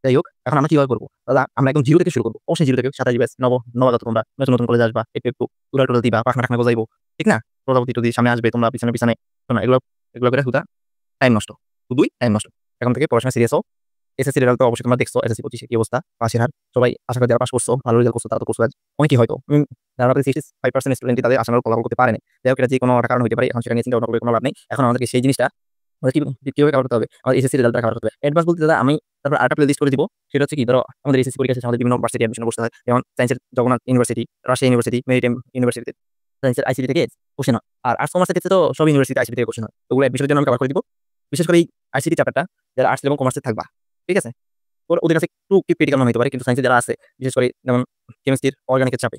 যাই হোক, এখন আমরা কিভাবে করবো দাদা? আমরা একদম জিরো থেকে শুরু করবো, অবশ্যই জিরো থেকে। 27 ব্যাচ নবাগত তোমরা, নতুন নতুন কলেজে আসবা, একটু একটু টুরা টুরা দিবা, পাখনা টাখনা গজাইবো, ঠিক না? প্রজাপতি টদি সামনে আসবে, তোমরা পিছনে পিছনে, শোনো এগুলো এগুলো করে হুদা টাইম নষ্ট, শুধুই টাইম নষ্ট। এখন থেকে পড়াশোনা সিরিয়াস হও। এসএসসি রেজাল্ট তো অবশ্যই তোমরা দেখছো, এসএসসি 25 কি অবস্থা, পাশের হার সবাই আশা করি যারা পাস করছো, ভালো রেজাল্ট করছো, তারা তো করছো। অনেকেই হয়তো যারা 65% স্টুডেন্ট তাদের আশানুরূপ ফলাফল করতে পারেনি। যাই হোক, এটা যে কোনো একটা কারণ হতে পারে, এখন সেটা নিয়ে চিন্তা ভাবনা করে কোনো লাভ নেই। এখন আমাদেরকে সেই জিনিসটা আমাদের কিভাবে কভার করতে হবে, আমাদের এসএসসি রেজাল্টটা কভার করতে হবে। অ্যাডভান্স বলতে দাদা আমি তারপর আরেকটা প্লে লিস্ট করে দিব। সেটা হচ্ছে কি, ধরো আমাদের এসএসসি পরীক্ষা শেষে আমাদের বিভিন্ন ভার্সিটি অ্যাডমিশন বসতে হয়, যেমন সায়েন্সের Jagannath university, Rajshahi university, maritime ইউনিভার্সিটিতে সায়েন্সের আইসিটি থেকে কোশ্চেন হয়। আর আর্টস কমার্সের ক্ষেত্রে তো সব ইউনিভার্সিটি আইসিটি থেকে কোশ্চেন হয়। ওগুলো অ্যাডমিশনের জন্য আমি কভার করে দিব। বিশেষ করে এই আইসিটি চ্যাপ্টারটা যারা আর্টস এবং কমার্সে থাকবা, ঠিক আছে, ওদের কাছে একটু ক্রিটিক্যাল মনে হতে পারে, কিন্তু সায়েন্সে যারা আছে, বিশেষ করে যেমন কেমিস্ট্রির অর্গানিকের চাপে,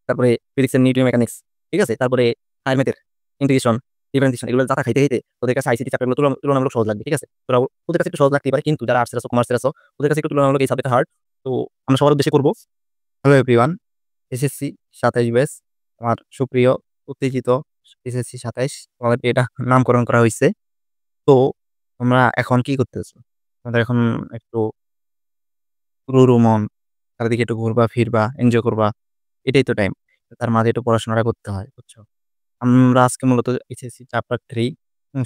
তারপরে ফিজিক্সের নিউট্রিয় মেকানিক্স, ঠিক আছে, তারপরে হায়ার ম্যাথের ইন্টিগ্রেশন, ডিফারেন্সিয়েশন, এগুলো যারা খাইতে খাইতে ওদের কাছে আইসিটি চ্যাপ্টারগুলো তুলনামূলক সহজ লাগবে, ঠিক আছে। তোরা ওদের কাছে একটু সহজ লাগতে পারে, কিন্তু যারা আর্টসের আছো, কমার্সের আছো, ওদের কাছে একটু তুলনামূলক এই সাবজেক্ট হার্ড। তো আমরা সবার উদ্দেশ্যে করবো। হ্যালো এভরিওয়ান, এসএসসি 27 ব্যাচ, আমার সুপ্রিয় উত্তেজিত এসএসসি 27, আমাদের এটা নামকরণ করা হয়েছে। তো তোমরা এখন কি করতেছো? আমাদের এখন একটু রুরু মন, চারিদিকে একটু ঘুরবা ফিরবা, এনজয় করবা, এটাই তো টাইম। তার মাঝে একটু পড়াশোনাটা করতে হয়, বুঝছো? আমরা আজকে মূলত এসএসসি চ্যাপ্টার 3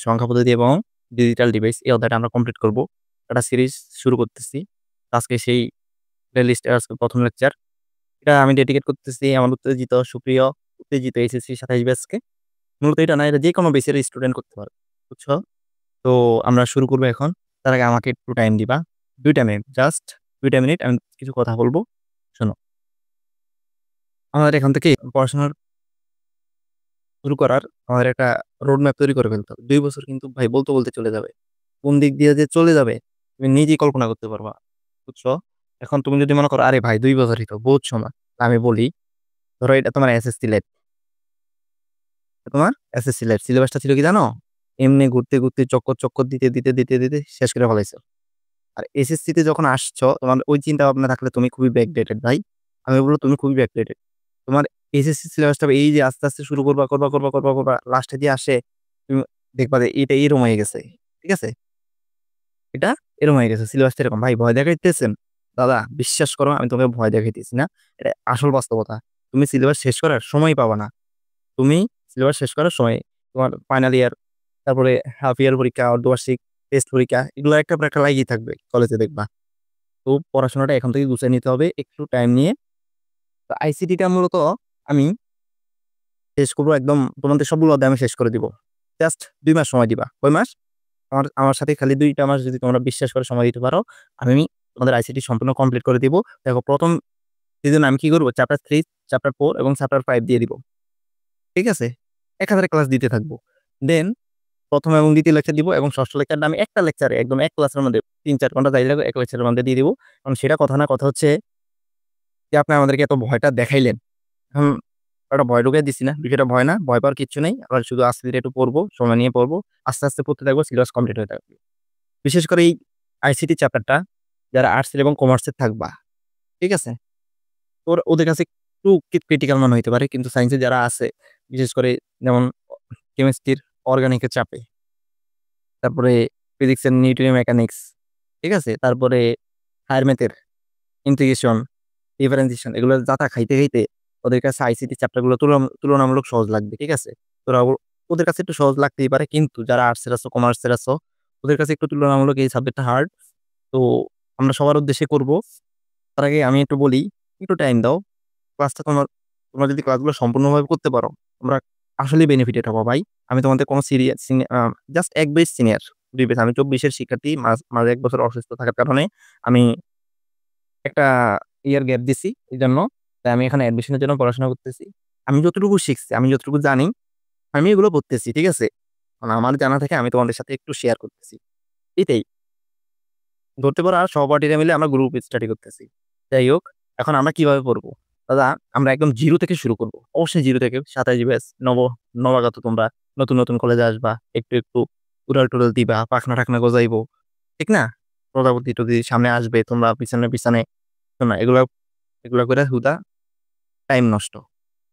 সংখ্যা পদ্ধতি এবং ডিজিটাল ডিভাইস এই অধ্যায়টা আমরা কমপ্লিট করব। একটা সিরিজ শুরু করতেছি। আজকে সেই প্লেলিস্টে আজকে প্রথম লেকচার। এটা আমি ডেডিকেট করতেছি আমার উত্তেজিত সুপ্রিয় উত্তেজিত এসএসসি 27 ব্যাচকে। মূলত এটা না, এটা যেকোনো বেসের স্টুডেন্ট করতে পারবে, বুঝছো? তো আমরা শুরু করবো এখন। তার আগে আমাকে একটু টাইম দিবা, 2টা মিনিট, জাস্ট 2টা মিনিট, আমি কিছু কথা বলবো, শোনো। আমাদের এখান থেকে পড়াশোনার শুরু করার আমাদের একটা রোড ম্যাপ তৈরি করে ফেলতে হবে। 2 বছর কিন্তু ভাই বলতে বলতে চলে যাবে। কোন দিক দিয়ে যে চলে যাবে তুমি নিজেই কল্পনা করতে পারবা, বুঝছো? এখন তুমি যদি মনে করো আরে ভাই 2 বছরই তো বহুত সময়, আমি বলি, ধরো এটা তোমার এসএসসি লাইফ, তোমার এসএসসি লাইফ সিলেবাসটা ছিল কি জানো? এমনি ঘুরতে ঘুরতে চক্কর চক্কর দিতে দিতে দিতে দিতে শেষ করে ফেলাইছো। আর এসএসসি তে যখন আসছো, তোমার ওই চিন্তা ভাবনা থাকলে তুমি খুবই ব্যাকডেটেড ভাই। আমি বলবো তুমি খুবই ব্যাকডেটেড। তোমার এসএসসি সিলেবাসটা এই যে আস্তে আস্তে শুরু করবা করবা করবা করবা করবা, লাস্টে দিয়ে আসে তুমি দেখবা যে এটা এরকম হয়ে গেছে, ঠিক আছে? এটা এরকম হয়ে গেছে, সিলেবাসটা এরকম। ভাই ভয় দেখাইতেছেন? দাদা বিশ্বাস করো, আমি তোমাকে ভয় দেখাইতেছি না, এটা আসল বাস্তবতা। তুমি সিলেবাস শেষ করার সময় পাবা না। তুমি সিলেবাস শেষ করার সময় তোমার ফাইনাল ইয়ার, তারপরে হাফ ইয়ার পরীক্ষা, অর্ধবার্ষিক টেস্ট পরীক্ষা, এগুলো একটা পর একটা লাগিয়ে থাকবে কলেজে, দেখবা। তো পড়াশোনাটা এখন থেকে গুছিয়ে নিতে হবে একটু টাইম নিয়ে। তো আইসিটিটা মূলত আমি শেষ করবো একদম, তোমাদের সবগুলো অধ্যায় আমি শেষ করে দিব। জাস্ট 2 মাস সময় দিবা। কয় মাস? আমার আমার সাথে খালি 2টা মাস যদি তোমরা বিশ্বাস করে সময় দিতে পারো, আমি তোমাদের আইসিটি সম্পূর্ণ কমপ্লিট করে দিব। দেখো প্রথম সিজন আমি কি করবো, চ্যাপ্টার 3, চ্যাপ্টার 4 এবং চ্যাপ্টার 5 দিয়ে দিব, ঠিক আছে? 1000 ক্লাস দিতে থাকবো। দেন প্রথম এবং দ্বিতীয় লেকচার দিব, এবং ষষ্ঠ লেকচারটা আমি একটা লেকচারে একদম এক ক্লাসের মধ্যে 3-4 ঘন্টা যাই লাগবে, এক লেকচারের মধ্যে দিয়ে দিব। কারণ সেটা কথা না, কথা হচ্ছে যে আপনি আমাদেরকে এত ভয়টা দেখাইলেন, এখন একটা ভয় ঢুকাই দিচ্ছি না, বিষয়টা ভয় না, ভয় পাওয়ার কিচ্ছু নেই। আবার শুধু আস্তে ধীরে একটু পড়বো, সময় নিয়ে পড়বো, আস্তে আস্তে পড়তে থাকবো, সিলেবাস কমপ্লিট হয়ে থাকবে। বিশেষ করে এই আইসিটি চ্যাপ্টারটা যারা আর্টসের এবং কমার্সের থাকবা, ঠিক আছে, ওদের কাছে একটু ক্রিটিক্যাল মনে হইতে পারে, কিন্তু সায়েন্সে যারা আছে, বিশেষ করে যেমন কেমিস্ট্রির অর্গানিকের চাপে, তারপরে ফিজিক্সের নিউট্রিয় মেকানিক্স, ঠিক আছে, তারপরে হায়ার ম্যাথের ইন্টিগ্রেশন, ডিফারেন্সিয়েশন, এগুলো যাতা খাইতে খাইতে ওদের কাছে আইসিটি চ্যাপ্টারগুলো তুলনামূলক সহজ লাগবে, ঠিক আছে। তোরা ওদের কাছে একটু সহজ লাগতেই পারে, কিন্তু যারা আর্টসের আছো, কমার্সের আছো, ওদের কাছে একটু তুলনামূলক এই সাবজেক্টটা হার্ড। তো আমরা সবার উদ্দেশ্যে করব। তার আগে আমি একটু বলি, একটু টাইম দাও। ক্লাসটা তোমরা যদি ক্লাসগুলো সম্পূর্ণভাবে করতে পারো, তোমরা আসলেই বেনিফিটেড হবো ভাই। আমি তোমাদের কোনো সিরিয়াস জাস্ট 1 বেচ সিনিয়র, 2 বেচ। আমি 24-এর শিক্ষার্থী, মাঝে 1 বছর অসুস্থ থাকার কারণে আমি একটা ইয়ার গ্যাপ দিছি, এই জন্য। তাই আমি এখানে অ্যাডমিশনের জন্য পড়াশোনা করতেছি। আমি যতটুকু শিখছি, আমি যতটুকু জানি, আমি এগুলো পড়তেছি, ঠিক আছে। মানে আমার জানা থেকে আমি তোমাদের সাথে একটু শেয়ার করতেছি, এটাই। ধরতে পারো আর সহপাঠীরা মিলে আমরা গ্রুপ স্টাডি করতেছি। যাই হোক, এখন আমরা কিভাবে পড়বো দাদা? আমরা একদম জিরো থেকে শুরু করবো, অবশ্যই জিরো থেকে। 27 ব্যাচ, নবাগত তোমরা, নতুন নতুন কলেজে আসবা, একটু একটু উড়াল টুরাল দিবা, পাখনা টাখনা গজাইবো, ঠিক না? প্রজাপতি টদি সামনে আসবে, তোমরা পিছনে পিছনে, না এগুলা এগুলা করে হুদা টাইম নষ্ট,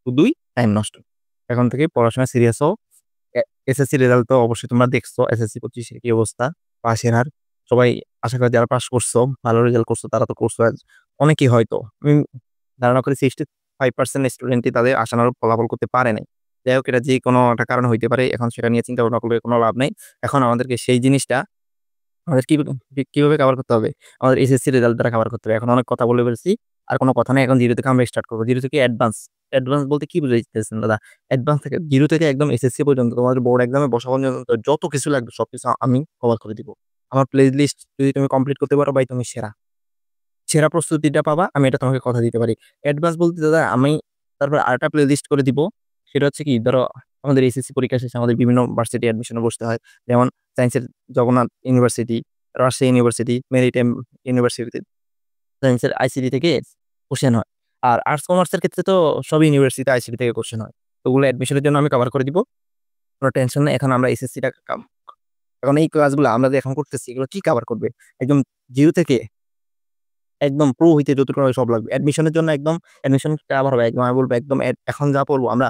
শুধুই টাইম নষ্ট। এখন থেকে পড়াশোনা সিরিয়াস হও। এসএসসি রেজাল্ট তো অবশ্যই তোমরা দেখছো, এসএসসি 25 কি অবস্থা, পাশের হার সবাই আশা করি যারা পাস করছো, ভালো রেজাল্ট করছো তারা তো করছো। অনেকেই হয়তো আমি ধারণা করি 65% স্টুডেন্টই তাদের আশানুরূপ ফলাফল করতে পারে নাই। যাই হোক, এটা যে কোনো একটা কারণ হইতে পারে। এখন সেটা নিয়ে চিন্তা ভাবনা করলে কোনো লাভ নাই। এখন আমাদেরকে সেই জিনিসটা আমাদের কিভাবে কভার করতে হবে? আমাদের এসএসসি রেজাল্ট দ্বারা কভার করতে হবে। এখন অনেক কথা বলে ফেলছি। আর কোনো কথা নাই। এখন 0 থেকে আমরা স্টার্ট করব। 0 থেকে অ্যাডভান্স। অ্যাডভান্স বলতে কি বুঝাইতেছেন দাদা? অ্যাডভান্স থেকে 0 থেকে একদম এসএসসি পর্যন্ত তোমাদের বোর্ড এক্সামে বসা পর্যন্ত যত কিছু লাগবে সবকিছু আমি কভার করে দিব। আমার প্লে লিস্ট যদি তুমি কমপ্লিট করতে পারো ভাই তুমি সেরা। সেরা প্রস্তুতিটা পাবা, আমি এটা তোমাকে কথা দিতে পারি। অ্যাডভান্স বলতে দাদা আমি তারপর আরেকটা প্লে লিস্ট করে দিব। সেটা হচ্ছে কি ধরো আমাদের এসএসসি পরীক্ষা শেষে আমাদের বিভিন্ন ভার্সিটি অ্যাডমিশনে বসতে হয়। যেমন সায়েন্সের Jagannath university, Rajshahi university, maritime university, সায়েন্সের আইসিটি থেকে কোশ্চেন হয়। আর আর্টস কমার্সের ক্ষেত্রে তো সব ইউনিভার্সিটি আইসিটি থেকে কোশ্চেন হয়। তো ওগুলো অ্যাডমিশনের জন্য আমি কভার করে দিব। কোনো টেনশন নেই। এখন আমরা এসএসসিটা এখন এই ক্লাসগুলো আমরা যে এখন করতেছি এগুলো কি কভার করবে? একদম 0 থেকে একদম প্রো হইতে যতটুকু হয় সব লাগবে। অ্যাডমিশনের জন্য একদম অ্যাডমিশন কভার হবে। একদম আমি বলব একদম এখন যা পড়বো আমরা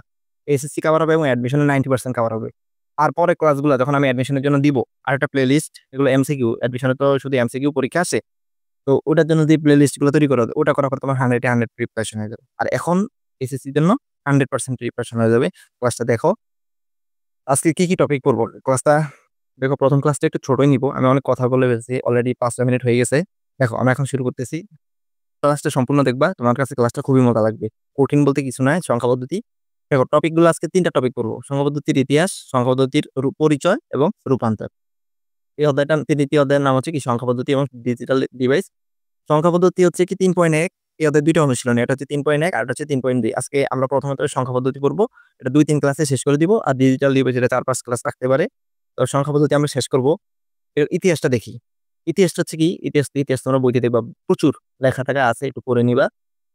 এসএসসি কভার হবে এবং অ্যাডমিশনের 90% কভার হবে। আর পরের ক্লাসগুলো যখন আমি অ্যাডমিশনের জন্য দিব, আরেকটা প্লেলিস্ট এগুলো এমসিকিউ, অ্যাডমিশনে তো শুধু এমসিকিউ পরীক্ষা আছে। তো ওটার জন্য যে প্লেলিস্ট গুলো তৈরি করা হবে, ওটা করার পর তোমার 100 এ 100 প্রিপারেশন হয়ে যাবে। আর এখন এসএসসির জন্য 100% প্রিপারেশন হয়ে যাবে। ক্লাসটা দেখো। আজকে কি টপিক পড়বো? ক্লাসটা দেখো, ১ম ক্লাসটা একটু ছোটই নিব। আমি অনেক কথা বলে ফেলছি। অলরেডি ৫ মিনিট হয়ে গেছে। দেখো আমরা এখন শুরু করতেছি। ক্লাসটা সম্পূর্ণ দেখবা। তোমার কাছে ক্লাসটা খুবই মজা লাগবে। কঠিন বলতে কিছু নাই, সংখ্যা পদ্ধতি। দেখো টপিকগুলো আজকে ৩ টা টপিক পড়বো। সংখ্যা পদ্ধতির ইতিহাস, সংখ্যা পদ্ধতির পরিচয় এবং রূপান্তর। এই অধ্যায়টা ৩টি অধ্যায়ের নাম হচ্ছে কি সংখ্যা পদ্ধতি এবং ডিজিটাল ডিভাইস। সংখ্যা পদ্ধতি হচ্ছে কি ৩.১। এই অধ্যায়ে ২ টা অনুশীলনী। এটা হচ্ছে ৩.১ আর এটা হচ্ছে ৩.২। আজকে আমরা প্রথমত সংখ্যা পদ্ধতি পড়বো। এটা ২-৩ ক্লাসে শেষ করে দিব। আর ডিজিটাল ডিভাইস এটা ৪-৫ ক্লাস রাখতে পারে। তো সংখ্যা পদ্ধতি আমরা শেষ করব। এর ইতিহাসটা দেখি। ইতিহাসটা হচ্ছে কি ইতিহাস তোমরা বইতে দেখবা প্রচুর লেখা টাখা আছে, একটু পড়ে নিবা।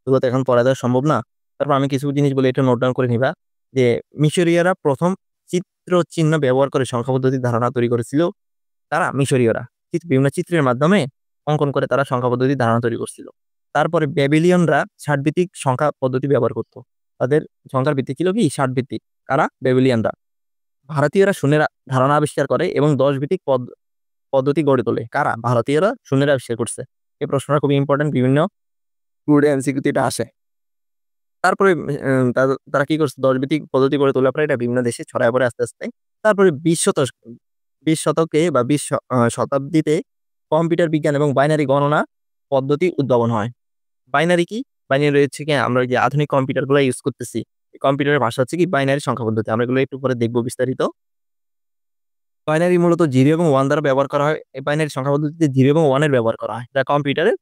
এগুলো তো এখন পড়া দেওয়া সম্ভব না। তারপর আমি কিছু জিনিস বলি, একটু নোট ডাউন করে নিবা। যে মিশরীয়রা প্রথম চিত্র চিহ্ন ব্যবহার করে সংখ্যা পদ্ধতির ধারণা তৈরি করেছিল। তারা মিশরীয়রা বিভিন্ন চিত্রের মাধ্যমে অঙ্কন করে তারা সংখ্যা পদ্ধতির ধারণা তৈরি করছিল। তারপরে ব্যাবিলিয়নরা ষাটভিত্তিক সংখ্যা পদ্ধতি ব্যবহার করত। তাদের সংখ্যার ভিত্তি ছিল কি ষাটভিত্তিক। কারা? ব্যাবিলিয়ানরা। ভারতীয়রা শূন্যের ধারণা আবিষ্কার করে এবং ১০ ভিত্তিক পদ্ধতি গড়ে তোলে। কারা? ভারতীয়রা শূন্যের আবিষ্কার করছে। এই প্রশ্নটা খুবই ইম্পর্টেন্ট, বিভিন্ন ট্যুরে এমসিকিউতে এটা আসে। তারপরে তারা কি করছে? ১০ ভিত্তিক পদ্ধতি গড়ে তোলার পরে এটা বিভিন্ন দেশে ছড়ায় পড়ে আস্তে, আস্তে। তারপরে ২০ শতকে বা ২০ শতাব্দীতে কম্পিউটার বিজ্ঞান এবং বাইনারি গণনা পদ্ধতি উদ্ভাবন হয়। বাইনারি কি? বাইনারি হচ্ছে কি আমরা যে আধুনিক কম্পিউটারগুলো ইউজ করতেছি। এই কম্পিউটারের ভাষা হচ্ছে কি বাইনারি সংখ্যা পদ্ধতি। আমরা এগুলো একটু পরে দেখব বিস্তারিত। বাইনারি মূলত 0 এবং 1 দ্বারা ব্যবহার করা হয়। এই বাইনারি সংখ্যা পদ্ধতিতে 0 এবং 1 এর ব্যবহার করা হয়। যা কম্পিউটারের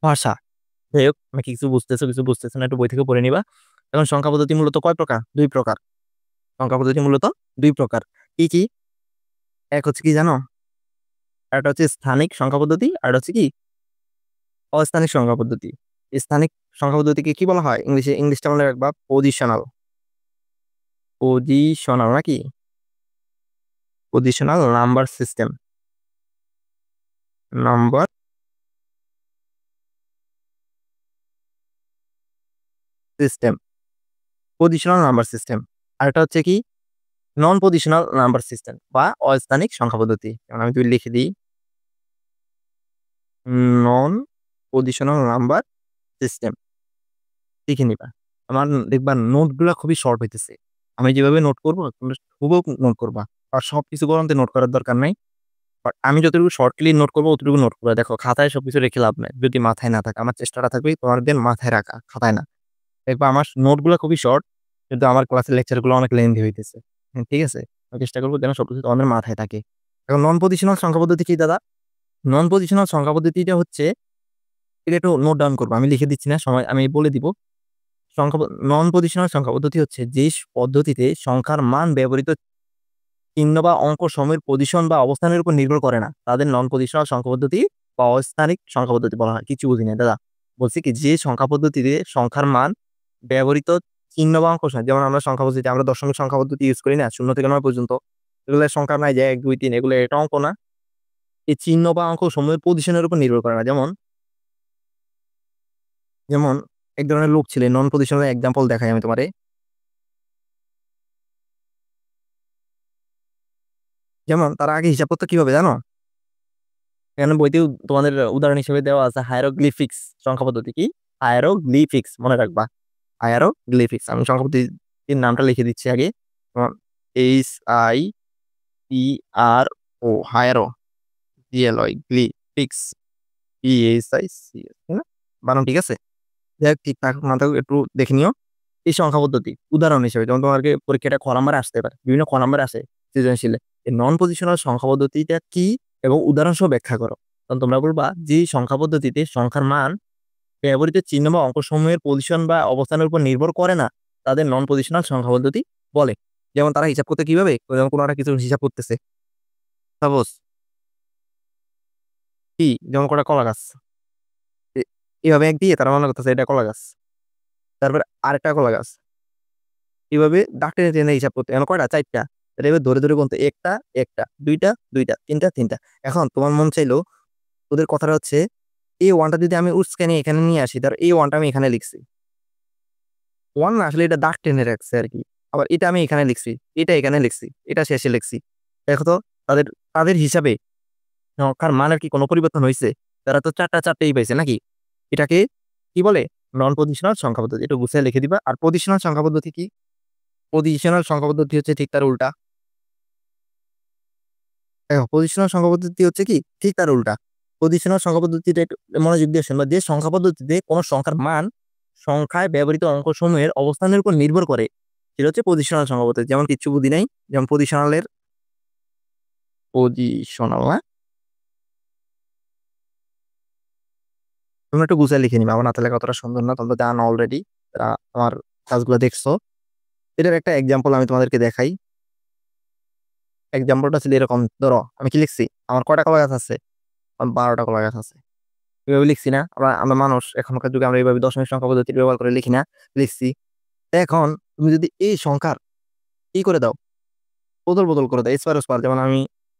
ভাষা। যাই হোক, আমি কিছু বুঝতেছো, কিছু বুঝতেছো না, একটু বই থেকে পড়ে নিবা। এখন সংখ্যা পদ্ধতি মূলত কয় প্রকার? ২ প্রকার। সংখ্যা পদ্ধতি মূলত ২ প্রকার। কি? এক হচ্ছে কি জানো? একটা হচ্ছে স্থানিক সংখ্যা পদ্ধতি, আর হচ্ছে কি অস্থানিক সংখ্যা পদ্ধতি। স্থানিক সংখ্যা পদ্ধতিকে কি বলা হয়? ইংলিশটা মনে রাখবা পজিশনাল। পজিশনাল নাকি? Positional number system. Number system. Positional number system. আরেকটা হচ্ছে কি নন পজিশনাল নাম্বার সিস্টেম বা অস্থানিক সংখ্যা পদ্ধতি। যেমন আমি যদি লিখে দিই নন পজিশনাল নাম্বার সিস্টেম, লিখে নিবা। আমার দেখবা নোটগুলা খুবই শর্ট হইতেছে। আমি যেভাবে নোট করব তোমরা হুবহু নোট করবা। আর সবকিছু গড়ান্তে নোট করার দরকার নাই। বাট আমি যতটুকু শর্টলি নোট করব অতটুকু নোট করবা। দেখো খাতায় সবকিছু রেখে লাভ নাই। যদি মাথায় না থাকে। আমার চেষ্টাটা থাকবে তোমাদের মাথায় রাখা, খাতায় না। দেখবা আমার নোটগুলা খুবই শর্ট, কিন্তু আমার ক্লাসের লেকচারগুলো অনেক লেন্থি হইতেছে। ঠিক আছে? আমি চেষ্টা করব যেন সবকিছু তোমাদের মাথায় থাকে। এখন নন পজিশনাল সংখ্যা পদ্ধতি কি দাদা? নন পজিশনাল সংখ্যা পদ্ধতিটা হচ্ছে এটা একটু নোট ডাউন করবা। আমি লিখে দিচ্ছি না, সময় আমি বলে দিব। নন পজিশনাল সংখ্যা পদ্ধতি হচ্ছে যে পদ্ধতিতে সংখ্যার মান ব্যবহৃত চিহ্ন বা অঙ্ক সময়ের পজিশন বা অবস্থানের উপর নির্ভর করে না। তাদের নন পজিশনাল সংখ্যা পদ্ধতি বা অস্থানিক সংখ্যা পদ্ধতি বলা হয়। কিছু বুঝি না দাদা। বলছি কি যে সংখ্যা পদ্ধতিতে সংখ্যার মান ব্যবহৃত চিহ্ন বা অঙ্ক সময়, যেমন আমরা সংখ্যা পদ্ধতি আমরা দশমিক সংখ্যা পদ্ধতি ইউজ করি না ০ থেকে ৯ পর্যন্ত। এগুলোর সংখ্যা নাই যে ১, ২, ৩ এগুলো এটা অঙ্ক না। এই চিহ্ন বা অঙ্ক সময়ের পজিশনের উপর নির্ভর করে না। যেমন এক ধরনের লোক ছিলেন, নন পজিশনাল এক্সাম্পল দেখাই আমি তোমারে। যেমন তারা আগে হিসাব করতো কিভাবে জানো? এখানে বইতেও তোমাদের উদাহরণ হিসেবে দেওয়া আছে হায়ারোগ্লিফিক্স সংখ্যা পদ্ধতি। কি হায়ারোগ্লিফিক্স মনে রাখবা, হায়ারোগ্লিফিক্স। আমি সংখ্যা পদ্ধতির নামটা লিখে দিচ্ছি আগে। HIERO, হায়ারো, GLOI, গ্লিফিক্স, PHICS, তাই না? বানান ঠিক আছে? যাই হোক, ঠিকঠাক না থাকুক একটু দেখে নিও। এই সংখ্যা পদ্ধতি উদাহরণ হিসেবে যেমন তোমাকে পরীক্ষাটা খ নাম্বারে আসতে পারে, বিভিন্ন খ নাম্বারে আসে সৃজনশীলে। এই নন পজিশনাল সংখ্যা পদ্ধতিটা কি এবং উদাহরণ সহ ব্যাখ্যা করো। তখন তোমরা বলবা যে সংখ্যা পদ্ধতিতে সংখ্যার মান ব্যবহৃত চিহ্ন বা অঙ্কসমূহের পজিশন বা অবস্থানের উপর নির্ভর করে না, তাদের নন পজিশনাল সংখ্যা পদ্ধতি বলে। যেমন তারা হিসাব করতে কিভাবে, যেমন কোনো একটা কিছু হিসাব করতেছে, সাপোজ কি, যেমন কটা কলা গাছ, এভাবে এক দিয়ে তারা মনে করতেছে এটা কলা গাছ, তারপরে আরেকটা কলা গাছ, এভাবে দাগ টেনে টেনে হিসাব করতে। এখন কয়টা, চারটা। তাহলে এবার ধরে ধরে গুনতে, একটা একটা, দুইটা দুইটা, তিনটা তিনটা। এখন তোমার মন চাইলো, তোদের কথাটা হচ্ছে এই ওয়ানটা যদি আমি উস্কানি এখানে নিয়ে আসি, তার এই ওয়ানটা আমি এখানে লিখছি, ওয়ান না আসলে এটা দাগ টেনে রাখছে আর কি। আবার এটা আমি এখানে লিখছি, এটা এখানে লিখছি, এটা শেষে লিখছি। দেখো তো, তাদের তাদের হিসাবে সংখ্যার মানের কি কোনো পরিবর্তন হয়েছে? তারা তো চারটা চারটেই পাইছে নাকি? এটাকে কি বলে? নন পজিশনাল সংখ্যা পদ্ধতি। এটা গুছিয়ে লিখে দিবা। আর পজিশনাল সংখ্যা পদ্ধতি কি? পজিশনাল সংখ্যা পদ্ধতি হচ্ছে ঠিক তার উল্টা। দেখো, পজিশনাল সংখ্যা পদ্ধতি হচ্ছে কি ঠিক তার উল্টা। পজিশনাল সংখ্যা পদ্ধতিটা একটু মনোযোগ দিয়ে শুনবা। যে সংখ্যা পদ্ধতিতে কোনো সংখ্যার মান সংখ্যায় ব্যবহৃত অঙ্কসমূহের অবস্থানের উপর নির্ভর করে, সেটা হচ্ছে পজিশনাল সংখ্যা পদ্ধতি। যেমন কিচ্ছু বুদ্ধি নাই, যেমন পজিশনাল না, তোমরা একটু গুছিয়ে লিখে নিবা। আমার হাতে লেখা অতটা সুন্দর না, তোমরা জানো অলরেডি, আমার কাজগুলো দেখছো। এটার একটা এক্সাম্পল আমি তোমাদেরকে দেখাই। এক্সাম্পলটা ছিল এরকম, ধরো আমি কি লিখছি, আমার কয়টা কলা গাছ আছে? আমার 12টা কলা গাছ আছে। এভাবে লিখছি না? আমরা আমরা মানুষ, এখনকার যুগে আমরা এইভাবে দশমিক সংখ্যা পদ্ধতি ব্যবহার করে লিখি না? লিখছি। এখন তুমি যদি এই সংখ্যার কি করে দাও, বদল বদল করে দাও, স্কোয়ার স্কোয়ার, যেমন আমি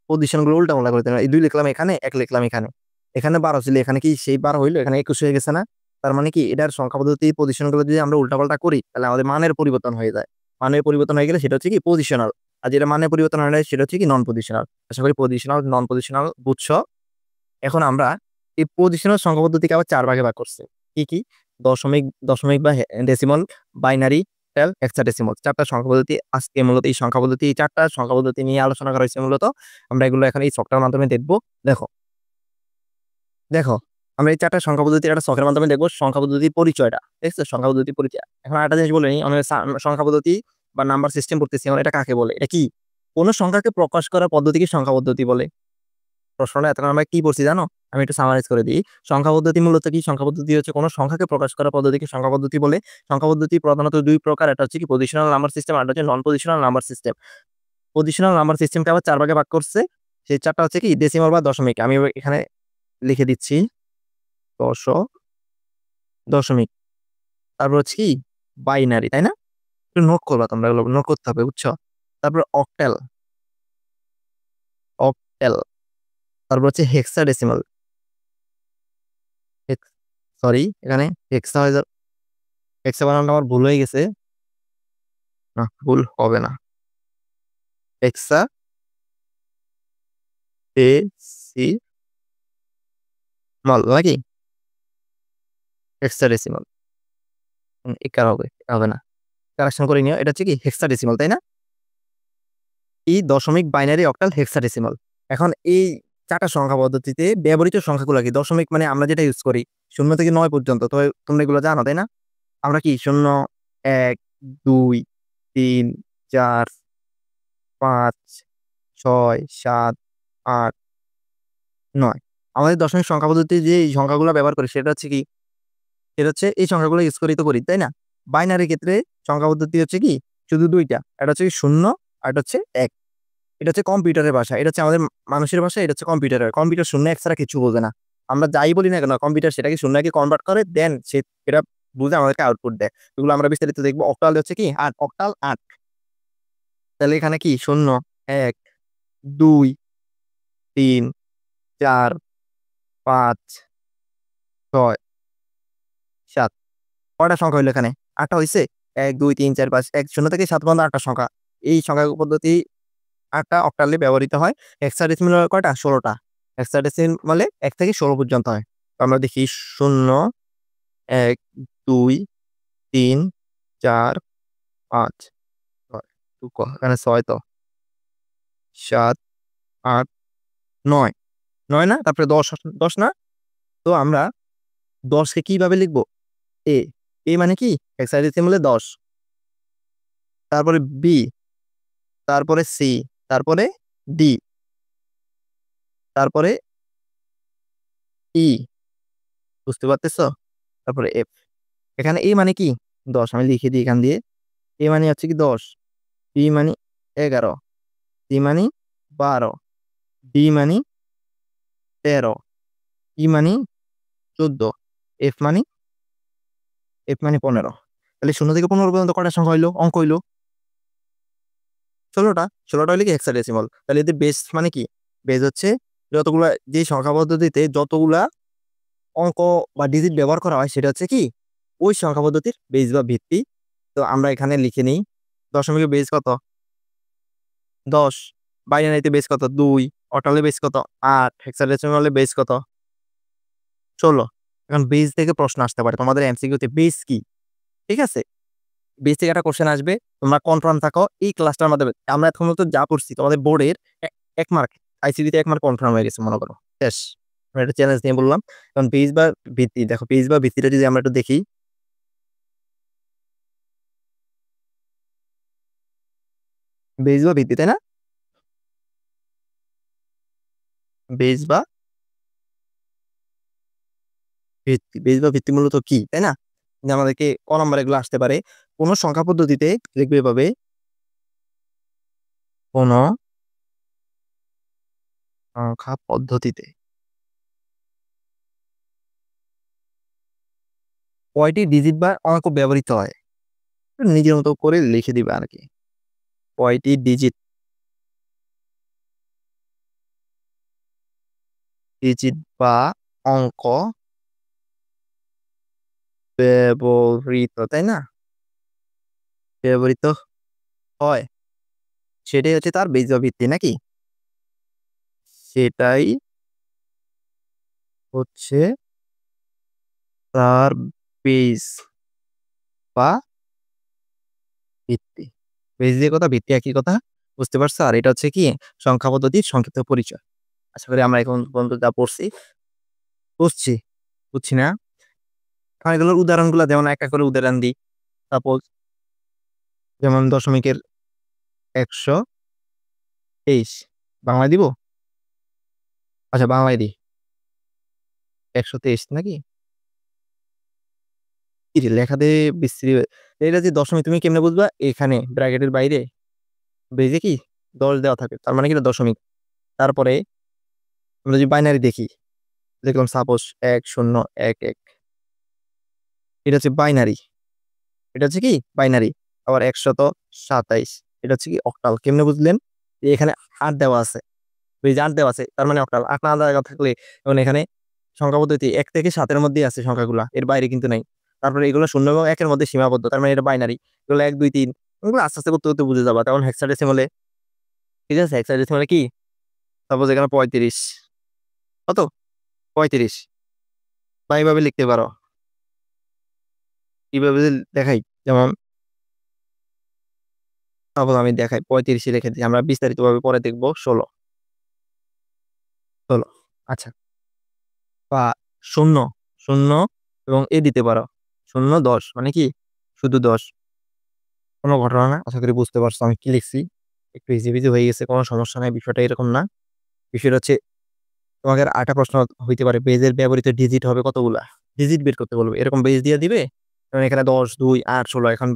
পজিশন গুলো উল্টা পাল্টা করে দিলাম, এই 2 লিখলাম এখানে, 1 লিখলাম এখানে, এখানে 12 ছিল, এখানে কি সেই 12 হইলো, এখানে 21 হয়ে গেছে না? তার মানে কি এটার সংখ্যা পদ্ধতি পজিশন গুলো যদি আমরা উল্টা পাল্টা করি, তাহলে আমাদের মানের পরিবর্তন হয়ে যায়। মানের পরিবর্তন হয়ে গেলে সেটা হচ্ছে কি পজিশনাল। আর যেটা মানের পরিবর্তন হয় না সেটা হচ্ছে কি নন পজিশনাল। আশা করি পজিশনাল নন পজিশনাল বুঝছো। এখন আমরা এই পজিশনাল সংখ্যা পদ্ধতিকে আবার 4 ভাগে ভাগ করছে। কি কি? দশমিক, দশমিক বা ডেসিমাল, বাইনারি, হেক্সাডেসিমাল, 4টা সংখ্যা পদ্ধতি। আজকে মূলত এই সংখ্যা পদ্ধতি, এই 4টা সংখ্যা পদ্ধতি নিয়ে আলোচনা করা হয়েছে মূলত। আমরা এগুলো এখন এই ছকটার মাধ্যমে দেখবো। দেখো দেখো, আমরা এই 4টা সংখ্যা পদ্ধতির একটা ছকের মাধ্যমে দেখবো সংখ্যা পদ্ধতির পরিচয়টা। ঠিক আছে, সংখ্যা পদ্ধতির পরিচয়। এখন আরেকটা জিনিস বলে নিই, আমরা সংখ্যা পদ্ধতি বা নাম্বার সিস্টেম পড়তেছি, আমরা এটা কাকে বলে? এটা কি? কোন সংখ্যাকে প্রকাশ করার পদ্ধতিকে সংখ্যা পদ্ধতি বলে। প্রশ্নটা এতক্ষণ আমরা কি পড়ছি জানো? আমি একটু সামারাইজ করে দিই। সংখ্যা পদ্ধতি মূলত কি? সংখ্যা পদ্ধতি হচ্ছে কোন সংখ্যাকে প্রকাশ করার পদ্ধতিকে সংখ্যা পদ্ধতি বলে। সংখ্যা পদ্ধতি প্রধানত 2 প্রকার। একটা হচ্ছে কি পজিশনাল নাম্বার সিস্টেম, আর একটা হচ্ছে নন positional number system. Positional number সিস্টেমকে আবার 4 ভাগে ভাগ করছে। সেই 4টা হচ্ছে কি ডেসিমাল বা দশমিক। আমি এখানে লিখে দিচ্ছি দশ, দশমিক। তারপর হচ্ছে কি বাইনারি, তাই না? একটু নোট করবা তোমরা, এগুলো নোট করতে হবে, বুঝছো? তারপর অক্টাল, অক্টাল। তারপর হচ্ছে হেক্সাডেসিমাল, সরি এখানে হেক্সা হয়ে যাবে, হেক্সা বানানটা আমার ভুল হয়ে গেছে। না, ভুল হবে না। হেক্সা ডেসিমাল নাকি হেক্সাডেসিমাল? একার হবে, হবে না। কারেকশন করে নিও, এটা হচ্ছে কি হেক্সাডেসিমাল, তাই না? এই দশমিক, বাইনারি, অক্টাল, হেক্সাডেসিমাল। এখন এই 4টা সংখ্যা পদ্ধতিতে ব্যবহৃত সংখ্যাগুলো কি? দশমিক মানে আমরা যেটা ইউজ করি 0 থেকে 9 পর্যন্ত, তো তোমরা এগুলো জানো তাই না? আমরা কি 0, 1, 2, 3, 4, 5, 6, 7, 8, 9। আমাদের দশমিক সংখ্যা পদ্ধতিতে যে এই সংখ্যাগুলো ব্যবহার করি সেটা হচ্ছে কি? সেটা হচ্ছে এই সংখ্যাগুলো ইউজ করি তো করি, তাই না? বাইনারি ক্ষেত্রে সংখ্যা পদ্ধতি হচ্ছে কি শুধু 2টা। একটা হচ্ছে 0 আর একটা হচ্ছে 1। এটা হচ্ছে কম্পিউটারের ভাষা, এটা হচ্ছে আমাদের মানুষের ভাষা, এটা হচ্ছে কম্পিউটারের। কম্পিউটার 0 1 ছাড়া কিছু বোঝে না। আমরা যাই বলি না কেন, কম্পিউটার সেটাকে 0 কনভার্ট করে দেন সে এটা বুঝে আমাদেরকে আউটপুট দেয়। এগুলো আমরা বিস্তারিত দেখবো। অক্টাল হচ্ছে কি 8, অক্টাল 8। তাহলে এখানে কি 0, 1, 2, 3, 4, 5, 6, 7। কয়টা সংখ্যা হইলো এখানে? 8টা হইছে। 1, 2, 3, 4, 5, 1 0 থেকে 7 পর্যন্ত 8টা সংখ্যা। এই সংখ্যা পদ্ধতি 8টা অক্টালে ব্যবহৃত হয়। হেক্সাডেসিমাল কয়টা? 16টা। হেক্সাডেসিমালে 1 থেকে 16 পর্যন্ত হয়। তো আমরা দেখি 0, 1, 2, 3, 4, 5, 6 এখানে 6 তো 7, 8, 9, 9 না? তারপরে 10 না? তো আমরা 10 কে কিভাবে লিখব? এ, এ মানে কি? হেক্সাডেসিমালে 10, তারপরে বি, তারপরে সি, তারপরে ডি, তারপরে ই, বুঝতে পারতেছো? তারপরে এফ। এখানে এ মানে কি? 10, আমি লিখে দিই এখান দিয়ে। এ মানে হচ্ছে কি 10, বি মানে 11, সি মানে 12, ডি মানে 13, ই মানে 14, এফ মানে 15। তাহলে 0 থেকে 15 পর্যন্ত কয়টা সংখ্যা হইলো? অঙ্ক হইলো 16টা। 16টা হইলে কি হেক্সাডেসিমাল। তাহলে এদের বেস মানে কি? বেস হচ্ছে যতগুলা, যে সংখ্যা পদ্ধতিতে যতগুলা অঙ্ক বা ডিজিট ব্যবহার করা হয় সেটা হচ্ছে কি? ওই সংখ্যা পদ্ধতির বেস বা ভিত্তি। তো আমরা এখানে লিখে নিই। দশমিকের বেস কত? 10, বাইনারিতে বেস কত? 2, অক্টালে বেস কত? 8, হেক্সাডেসিমালে বেস কত? 16। এখন বেস থেকে প্রশ্ন আসতে পারে তোমাদের এমসিকিউতে, বেস কি? ঠিক আছে? বেস থেকে একটা কোশ্চেন আসবে। তোমরা কনফার্ম থাকো এই ক্লাসটার মাধ্যমে। আমরা এখন পর্যন্ত যা পড়ছি তোমাদের বোর্ডের 1 মার্ক, আইসিটিতে 1 মার্ক কনফার্ম হয়ে গেছে মনে করো। শেষ। আমি একটা চ্যালেঞ্জ নিয়ে বললাম। কারণ বেস বা ভিত্তি, দেখো বেস বা ভিত্তিটা যদি আমরা একটু দেখি, বেস বা ভিত্তি, তাই না? বেস বা ভিত্তি, বেস বা ভিত্তি মূলত কি, তাই না? যে আমাদেরকে ক নাম্বার এগুলো আসতে পারে। কোন সংখ্যা পদ্ধতিতে লিখবে এভাবে, কোন সংখ্যা পদ্ধতিতে কয়টি ডিজিট বা অঙ্ক ব্যবহৃত হয়? নিজের মতো করে লিখে দিবে আর কি। কয়টি ডিজিট, ডিজিট বা অঙ্ক ব্যবহৃত, তাই না? ব্যবহৃত হয়, সেটাই হচ্ছে তার বেস বা ভিত্তি নাকি? সেটাই হচ্ছে তার বেস বা ভিত্তি। বেস দিয়ে কথা, ভিত্তি একই কথা, বুঝতে পারছো? আর এটা হচ্ছে কি? সংখ্যা পদ্ধতির সংক্ষিপ্ত পরিচয়। আশা করি আমরা এখন পর্যন্ত যা পড়ছি, বুঝছি, বুঝছি না? এখন এগুলোর উদাহরণগুলো, যেমন একটা করে উদাহরণ দিই। সাপোজ, যেমন দশমিকের 123, বাংলায় দিব? আচ্ছা, বাংলায় দিই। 123 নাকি? কি রে, লেখা দিয়ে বিশ্রী এটা যে দশমিক, তুমি কেমনে বুঝবা? এখানে ব্র্যাকেটের বাইরে বেজে কি 10 দেওয়া থাকে, তার মানে কি এটা দশমিক। তারপরে আমরা যদি বাইনারি দেখি, দেখলাম সাপোজ 1011, এটা হচ্ছে বাইনারি। এটা হচ্ছে কি? বাইনারি। আবার 127, এটা হচ্ছে কি? অক্টাল। কেমনে বুঝলেন? যে এখানে 8 দেওয়া আছে, এই যে 8 দেওয়া আছে তার মানে অক্টাল। 8 না দেওয়া থাকলে, যেমন এখানে সংখ্যা পদ্ধতি 1 থেকে 7 এর মধ্যেই আছে সংখ্যাগুলা, এর বাইরে কিন্তু নাই। তারপরে এগুলো 0 এবং 1 এর মধ্যে সীমাবদ্ধ, তার মানে এটা বাইনারি। এগুলো 1 2 3, এগুলো আস্তে আস্তে করতে করতে বুঝে যাবা। তেমন হেক্সাডেসিমালে, ঠিক আছে? হেক্সাডেসিমালে কি? সাপোজ এখানে 35, কত? 35 বা এইভাবে লিখতে পারো। কিভাবে যে দেখাই, যেমন সাপোজ আমি দেখাই 35 রেখে দিই, আমরা বিস্তারিতভাবে পরে দেখবো। 16, 16, আচ্ছা। বা 0, 0 এবং এ দিতে পারো। 0 10 মানে কি? শুধু 10। কোনো ঘটনা না। আশা করি বুঝতে পারছো আমি কি লিখছি। একটু ইজি বিজি হয়ে গেছে, কোনো সমস্যা নাই। বিষয়টা এরকম না। বিষয়টা হচ্ছে, তোমাকে আর আরেকটা প্রশ্ন হইতে পারে, বেজের ব্যবহৃত ডিজিট হবে কতগুলা? ডিজিট বের করতে বলবে, এরকম বেজ দিয়ে দিবে। যেমন এখানে 10, 2, 8, 16, এখন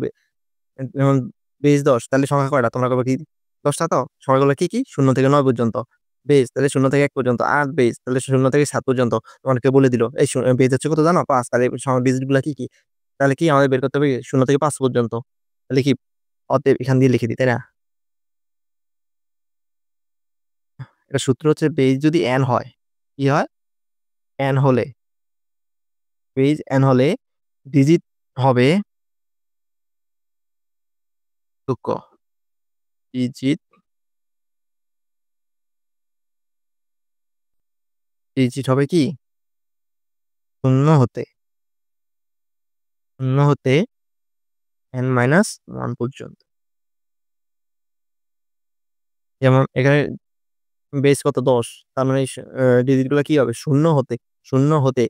যেমন বেজ 10, তাহলে সংখ্যা কয়টা? তোমরা কবে কি? 10টা তো। সংখ্যাগুলো কি কি? 0 থেকে 9 পর্যন্ত বেজ, তাহলে 0 থেকে 1 পর্যন্ত। 8 বেজ, তাহলে 0 থেকে 7 পর্যন্ত। তোমাকে বলে দিল এই বেজ হচ্ছে কত জানো? 5। তাহলে ডিজিট গুলা কি কি? তাহলে কি আমাদের বের করতে হবে? 0 থেকে 5 পর্যন্ত। তাহলে কি? অতএব এখান দিয়ে লিখে দিই, তাই না? এটা সূত্র হচ্ছে, বেজ যদি n হয়, কি হয়? n হলে, বেজ n হলে ডিজিট হবে, দুঃখ, ডিজিট ডিজিট হবে কি শূন্য হতে n-1 পর্যন্ত। যেমন এখানে বেস কত 10, তার মানে ডিজিট গুলো কি হবে শূন্য হতে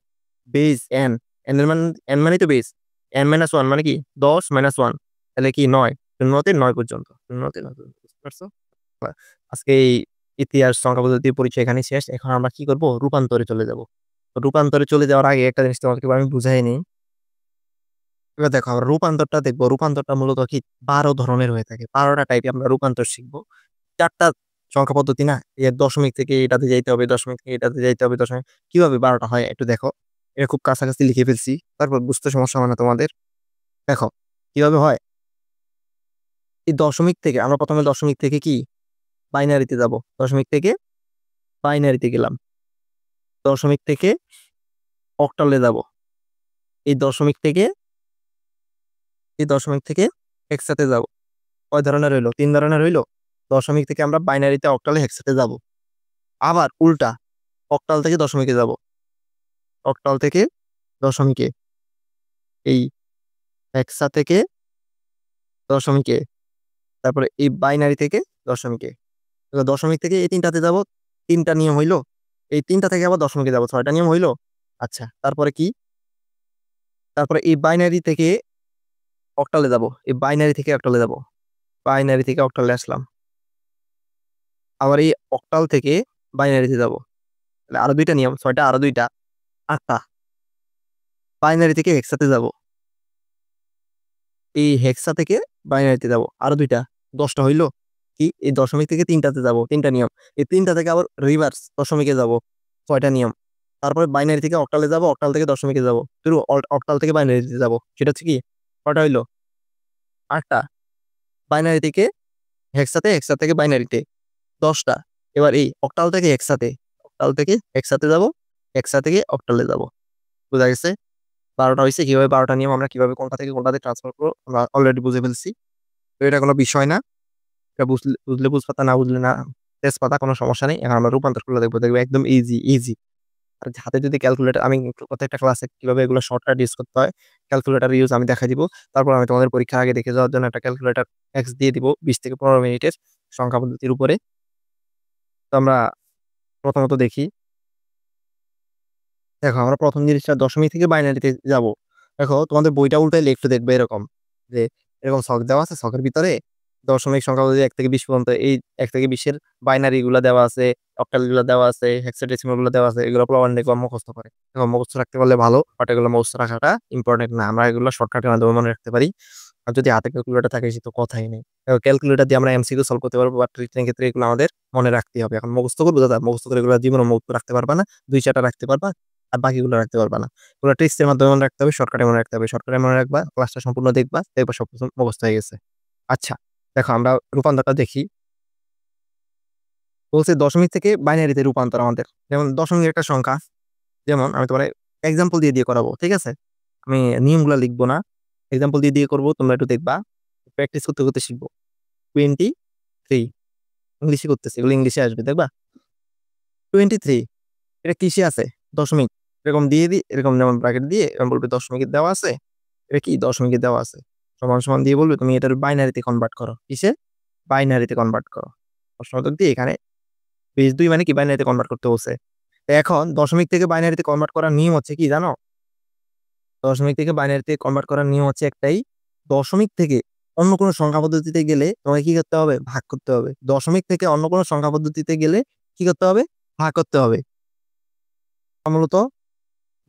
বেস এন, এন এর মান, এন মানে তো বেস, n-1 মানে কি 10-1, তাহলে কি 9, শূন্য হতে 9 পর্যন্ত, শূন্য হতে 9 পর্যন্ত, বুঝতে পারছো? আজকে এই ইতিহাস সংখ্যা পদ্ধতি পরিচয় এখানে শেষ। এখন আমরা কি করব, রূপান্তরে চলে যাব। তো রূপান্তরে চলে যাওয়ার আগে একটা জিনিস তোমাকে আমি বুঝাই নিই। এবার দেখো আমরা রূপান্তরটা দেখবো। রূপান্তরটা মূলত কি 12 ধরনের হয়ে থাকে, 12টা টাইপে আমরা রূপান্তর শিখবো। 4টা সংখ্যা পদ্ধতি না, এর দশমিক থেকে এটাতে যাইতে হবে, দশমিক থেকে এটাতে যাইতে হবে, দশমিক কিভাবে 12টা হয় একটু দেখো। এটা খুব কাছাকাছি লিখে ফেলছি, তারপর বুঝতে সমস্যা হয় না তোমাদের। দেখো কিভাবে হয়। এই দশমিক থেকে আমরা প্রথমে দশমিক থেকে কি বাইনারিতে যাব, দশমিক থেকে বাইনারিতে গেলাম, দশমিক থেকে অক্টালে যাব, এই দশমিক থেকে এই দশমিক থেকে হেক্সাতে যাব। কয় ধরনের হইলো, 3 ধরনের হইলো। দশমিক থেকে আমরা বাইনারিতে অক্টালে হেক্সাতে যাব। আবার উল্টা, অক্টাল থেকে দশমিকে যাব, অক্টাল থেকে দশমিকে, এই হেক্সা থেকে দশমিকে, তারপরে এই বাইনারি থেকে দশমিকে। এবার দশমিক থেকে এই তিনটাতে যাব, 3টা নিয়ম হইলো। এই 3টা থেকে আবার দশমিকে যাব, 6টা নিয়ম হইলো। আচ্ছা, তারপরে কি, তারপরে এই বাইনারি থেকে অক্টালে যাব, এই বাইনারি থেকে অক্টালে যাব, বাইনারি থেকে অক্টালে আসলাম। আবার এই অক্টাল থেকে বাইনারিতে যাব, তাহলে আরো 2টা নিয়ম, 6টা আরো 2টা, 8টা। বাইনারি থেকে হেক্সাতে যাব, এই হেক্সা থেকে বাইনারিতে যাব, আরো 2টা, 10টা হইলো। কি, এই দশমিক থেকে 3টাতে যাব, 3টা নিয়ম। এই 3টা থেকে আবার রিভার্স দশমিকে যাব, 6টা নিয়ম। তারপরে বাইনারি থেকে অক্টালে যাব, অক্টাল থেকে দশমিকে যাব, শুধু অক্টাল থেকে বাইনারিতে যাব, সেটা হচ্ছে কি, কটা হইলো, 8টা। বাইনারি থেকে হেক্সাতে, হেক্সা থেকে বাইনারিতে, 10টা। এবার এই অক্টাল থেকে হেক্সাতে, অক্টাল থেকে হেক্সাতে যাব, হেক্সা থেকে অক্টালে যাব। বুঝা গেছে? 12টা হয়েছে। কিভাবে 12টা নিয়ম আমরা কিভাবে কোনটা থেকে কোনটাতে ট্রান্সফার করবো আমরা অলরেডি বুঝে ফেলছি। তো এটা কোনো বিষয় না, এটা বুঝলে বুঝলে বুঝপাতা, না বুঝলে না তেজপাতা, কোনো সমস্যা নেই। এখন আমরা রূপান্তর করে দেখবো, দেখবো একদম ইজি ইজি। আর হাতে যদি ক্যালকুলেটর, আমি প্রত্যেকটা ক্লাসে কিভাবে এগুলো শর্টকাট ইউজ করতে হয়, ক্যালকুলেটর ইউজ আমি দেখা দিব। তারপর আমি তোমাদের পরীক্ষার আগে দেখে যাওয়ার জন্য একটা ক্যালকুলেটর এক্স দিয়ে দিব 20 থেকে 15 মিনিটের সংখ্যা পদ্ধতির উপরে। তো আমরা প্রথমত দেখি। দেখো আমরা প্রথম জিনিসটা দশমিক থেকে বাইনারিতে যাব। দেখো তোমাদের বইটা উল্টাইলে একটু দেখবে এরকম, যে এরকম ছক দেওয়া আছে, ছকের ভিতরে দশমিক সংখ্যা পদ্ধতি 1 থেকে 20 পর্যন্ত, এই 1 থেকে 20-এর বাইনারি গুলা দেওয়া আছে, অক্টাল গুলা দেওয়া আছে, হেক্সাডেসিমাল গুলো দেওয়া আছে। এগুলো প্রমাণ দেখো মুখস্থ করে, দেখো মুখস্থ রাখতে পারলে ভালো, বাট এগুলো মুখস্থ রাখাটা ইম্পর্টেন্ট না, আমরা এগুলো শর্টকাটের মাধ্যমে মনে রাখতে পারি। আর যদি হাতে ক্যালকুলেটর থাকে সে তো কথাই নেই। ক্যালকুলেটর দিয়ে আমরা এমসিকিউ সলভ করতে পারবো, বাট রিটেনের ক্ষেত্রে এগুলো আমাদের মনে রাখতে হবে। এখন মুখস্থ করবো দাদা, মুখস্থ করে এগুলো জীবনে মুখস্থ রাখতে পারবা না, 2-4টা রাখতে পারবা, আর বাকিগুলো রাখতে পারবা না। ওগুলো ট্রিক্স এর মাধ্যমে মনে রাখতে হবে, শর্টকাটে মনে রাখতে হবে। শর্টকাটে মনে রাখবা, ক্লাসটা সম্পূর্ণ দেখবা, দেখবা সব কিছু মুখস্থ হয়ে গেছে। আচ্ছা, দেখো আমরা রূপান্তরটা দেখি। বলছে দশমিক থেকে বাইনারিতে রূপান্তর আমাদের। যেমন দশমিক একটা সংখ্যা, যেমন আমি তোমার এক্সাম্পল দিয়ে দিয়ে করাবো, ঠিক আছে? আমি নিয়মগুলো লিখবো না, এক্সাম্পল দিয়ে দিয়ে করবো, তোমরা একটু দেখবা, প্র্যাকটিস করতে করতে শিখবো। 23, ইংলিশে করতেছি, এগুলো ইংলিশে আসবে, দেখবা। 23, এটা কিসে আছে, দশমিক, এরকম দিয়ে দিই, এরকম যেমন ব্র্যাকেট দিয়ে এরকম বলবে দশমিকের দেওয়া আছে, এটা কি দশমিকের দেওয়া আছে, সমান সমান দিয়ে বলবে তুমি এটার বাইনারিতে কনভার্ট করো। কিসে, বাইনারিতে কনভার্ট করো। প্রশ্নোত্তর দিয়ে এখানে বেস 2 মানে কি বাইনারিতে কনভার্ট করতে বলছে। তো এখন দশমিক থেকে বাইনারিতে কনভার্ট করার নিয়ম হচ্ছে কি জানো, দশমিক থেকে বাইনারিতে কনভার্ট করার নিয়ম হচ্ছে একটাই, দশমিক থেকে অন্য কোনো সংখ্যা পদ্ধতিতে গেলে তোমাকে কি করতে হবে, ভাগ করতে হবে। দশমিক থেকে অন্য কোনো সংখ্যা পদ্ধতিতে গেলে কি করতে হবে, ভাগ করতে হবে। মূলত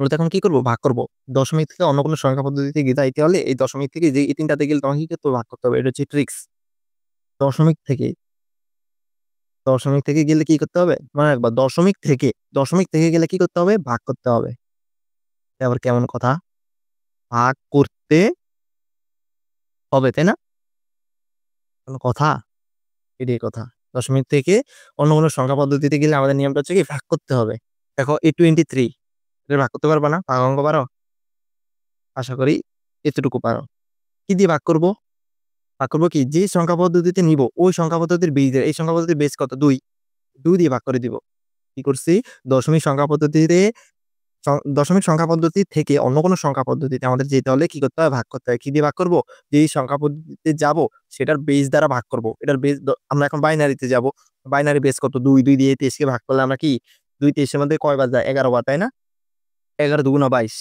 মূলত এখন কি করবো, ভাগ করব। দশমিক থেকে অন্য কোনো সংখ্যা পদ্ধতিতে যাইতে হলে এই দশমিক থেকে যে এই তিনটাতে গেলে তোমাকে কি করতে হবে, ভাগ করতে হবে। এটা হচ্ছে ট্রিক্স। দশমিক থেকে দশমিক থেকে গেলে কি করতে হবে, মানে একবার দশমিক থেকে গেলে কি করতে হবে, ভাগ করতে হবে। এটা আবার কেমন কথা, ভাগ করতে হবে, তাই না? কোনো কথা, এটাই কথা। দশমিক থেকে অন্য কোনো সংখ্যা পদ্ধতিতে গেলে আমাদের নিয়মটা হচ্ছে কি, ভাগ করতে হবে। দেখো এই 23, এটা ভাগ করতে পারবা না, ভাগ অঙ্ক পারো? আশা করি এতটুকু পারো। কি দিয়ে ভাগ করব, ভাগ করবো কি, যে সংখ্যা পদ্ধতিতে নিব ওই সংখ্যা পদ্ধতির বীজ, এই সংখ্যা পদ্ধতির বেস কত, 2, 2 দিয়ে ভাগ করে দিব। কি করছি, দশমিক সংখ্যা পদ্ধতিতে দশমিক সংখ্যা পদ্ধতি থেকে অন্য কোনো সংখ্যা পদ্ধতিতে আমাদের যেতে হলে কি করতে হবে, ভাগ করতে হয়। কি দিয়ে ভাগ করব, যেই সংখ্যা পদ্ধতিতে যাব সেটার বেস দ্বারা ভাগ করব। এটার বেস, আমরা এখন বাইনারিতে যাব, বাইনারি বেস কত, 2, 2 দিয়ে 23 কে ভাগ করলে আমরা কি 2 23 এর মধ্যে কয় বার যায়, 11 বার, তাই না? 11 দুগুণা 22,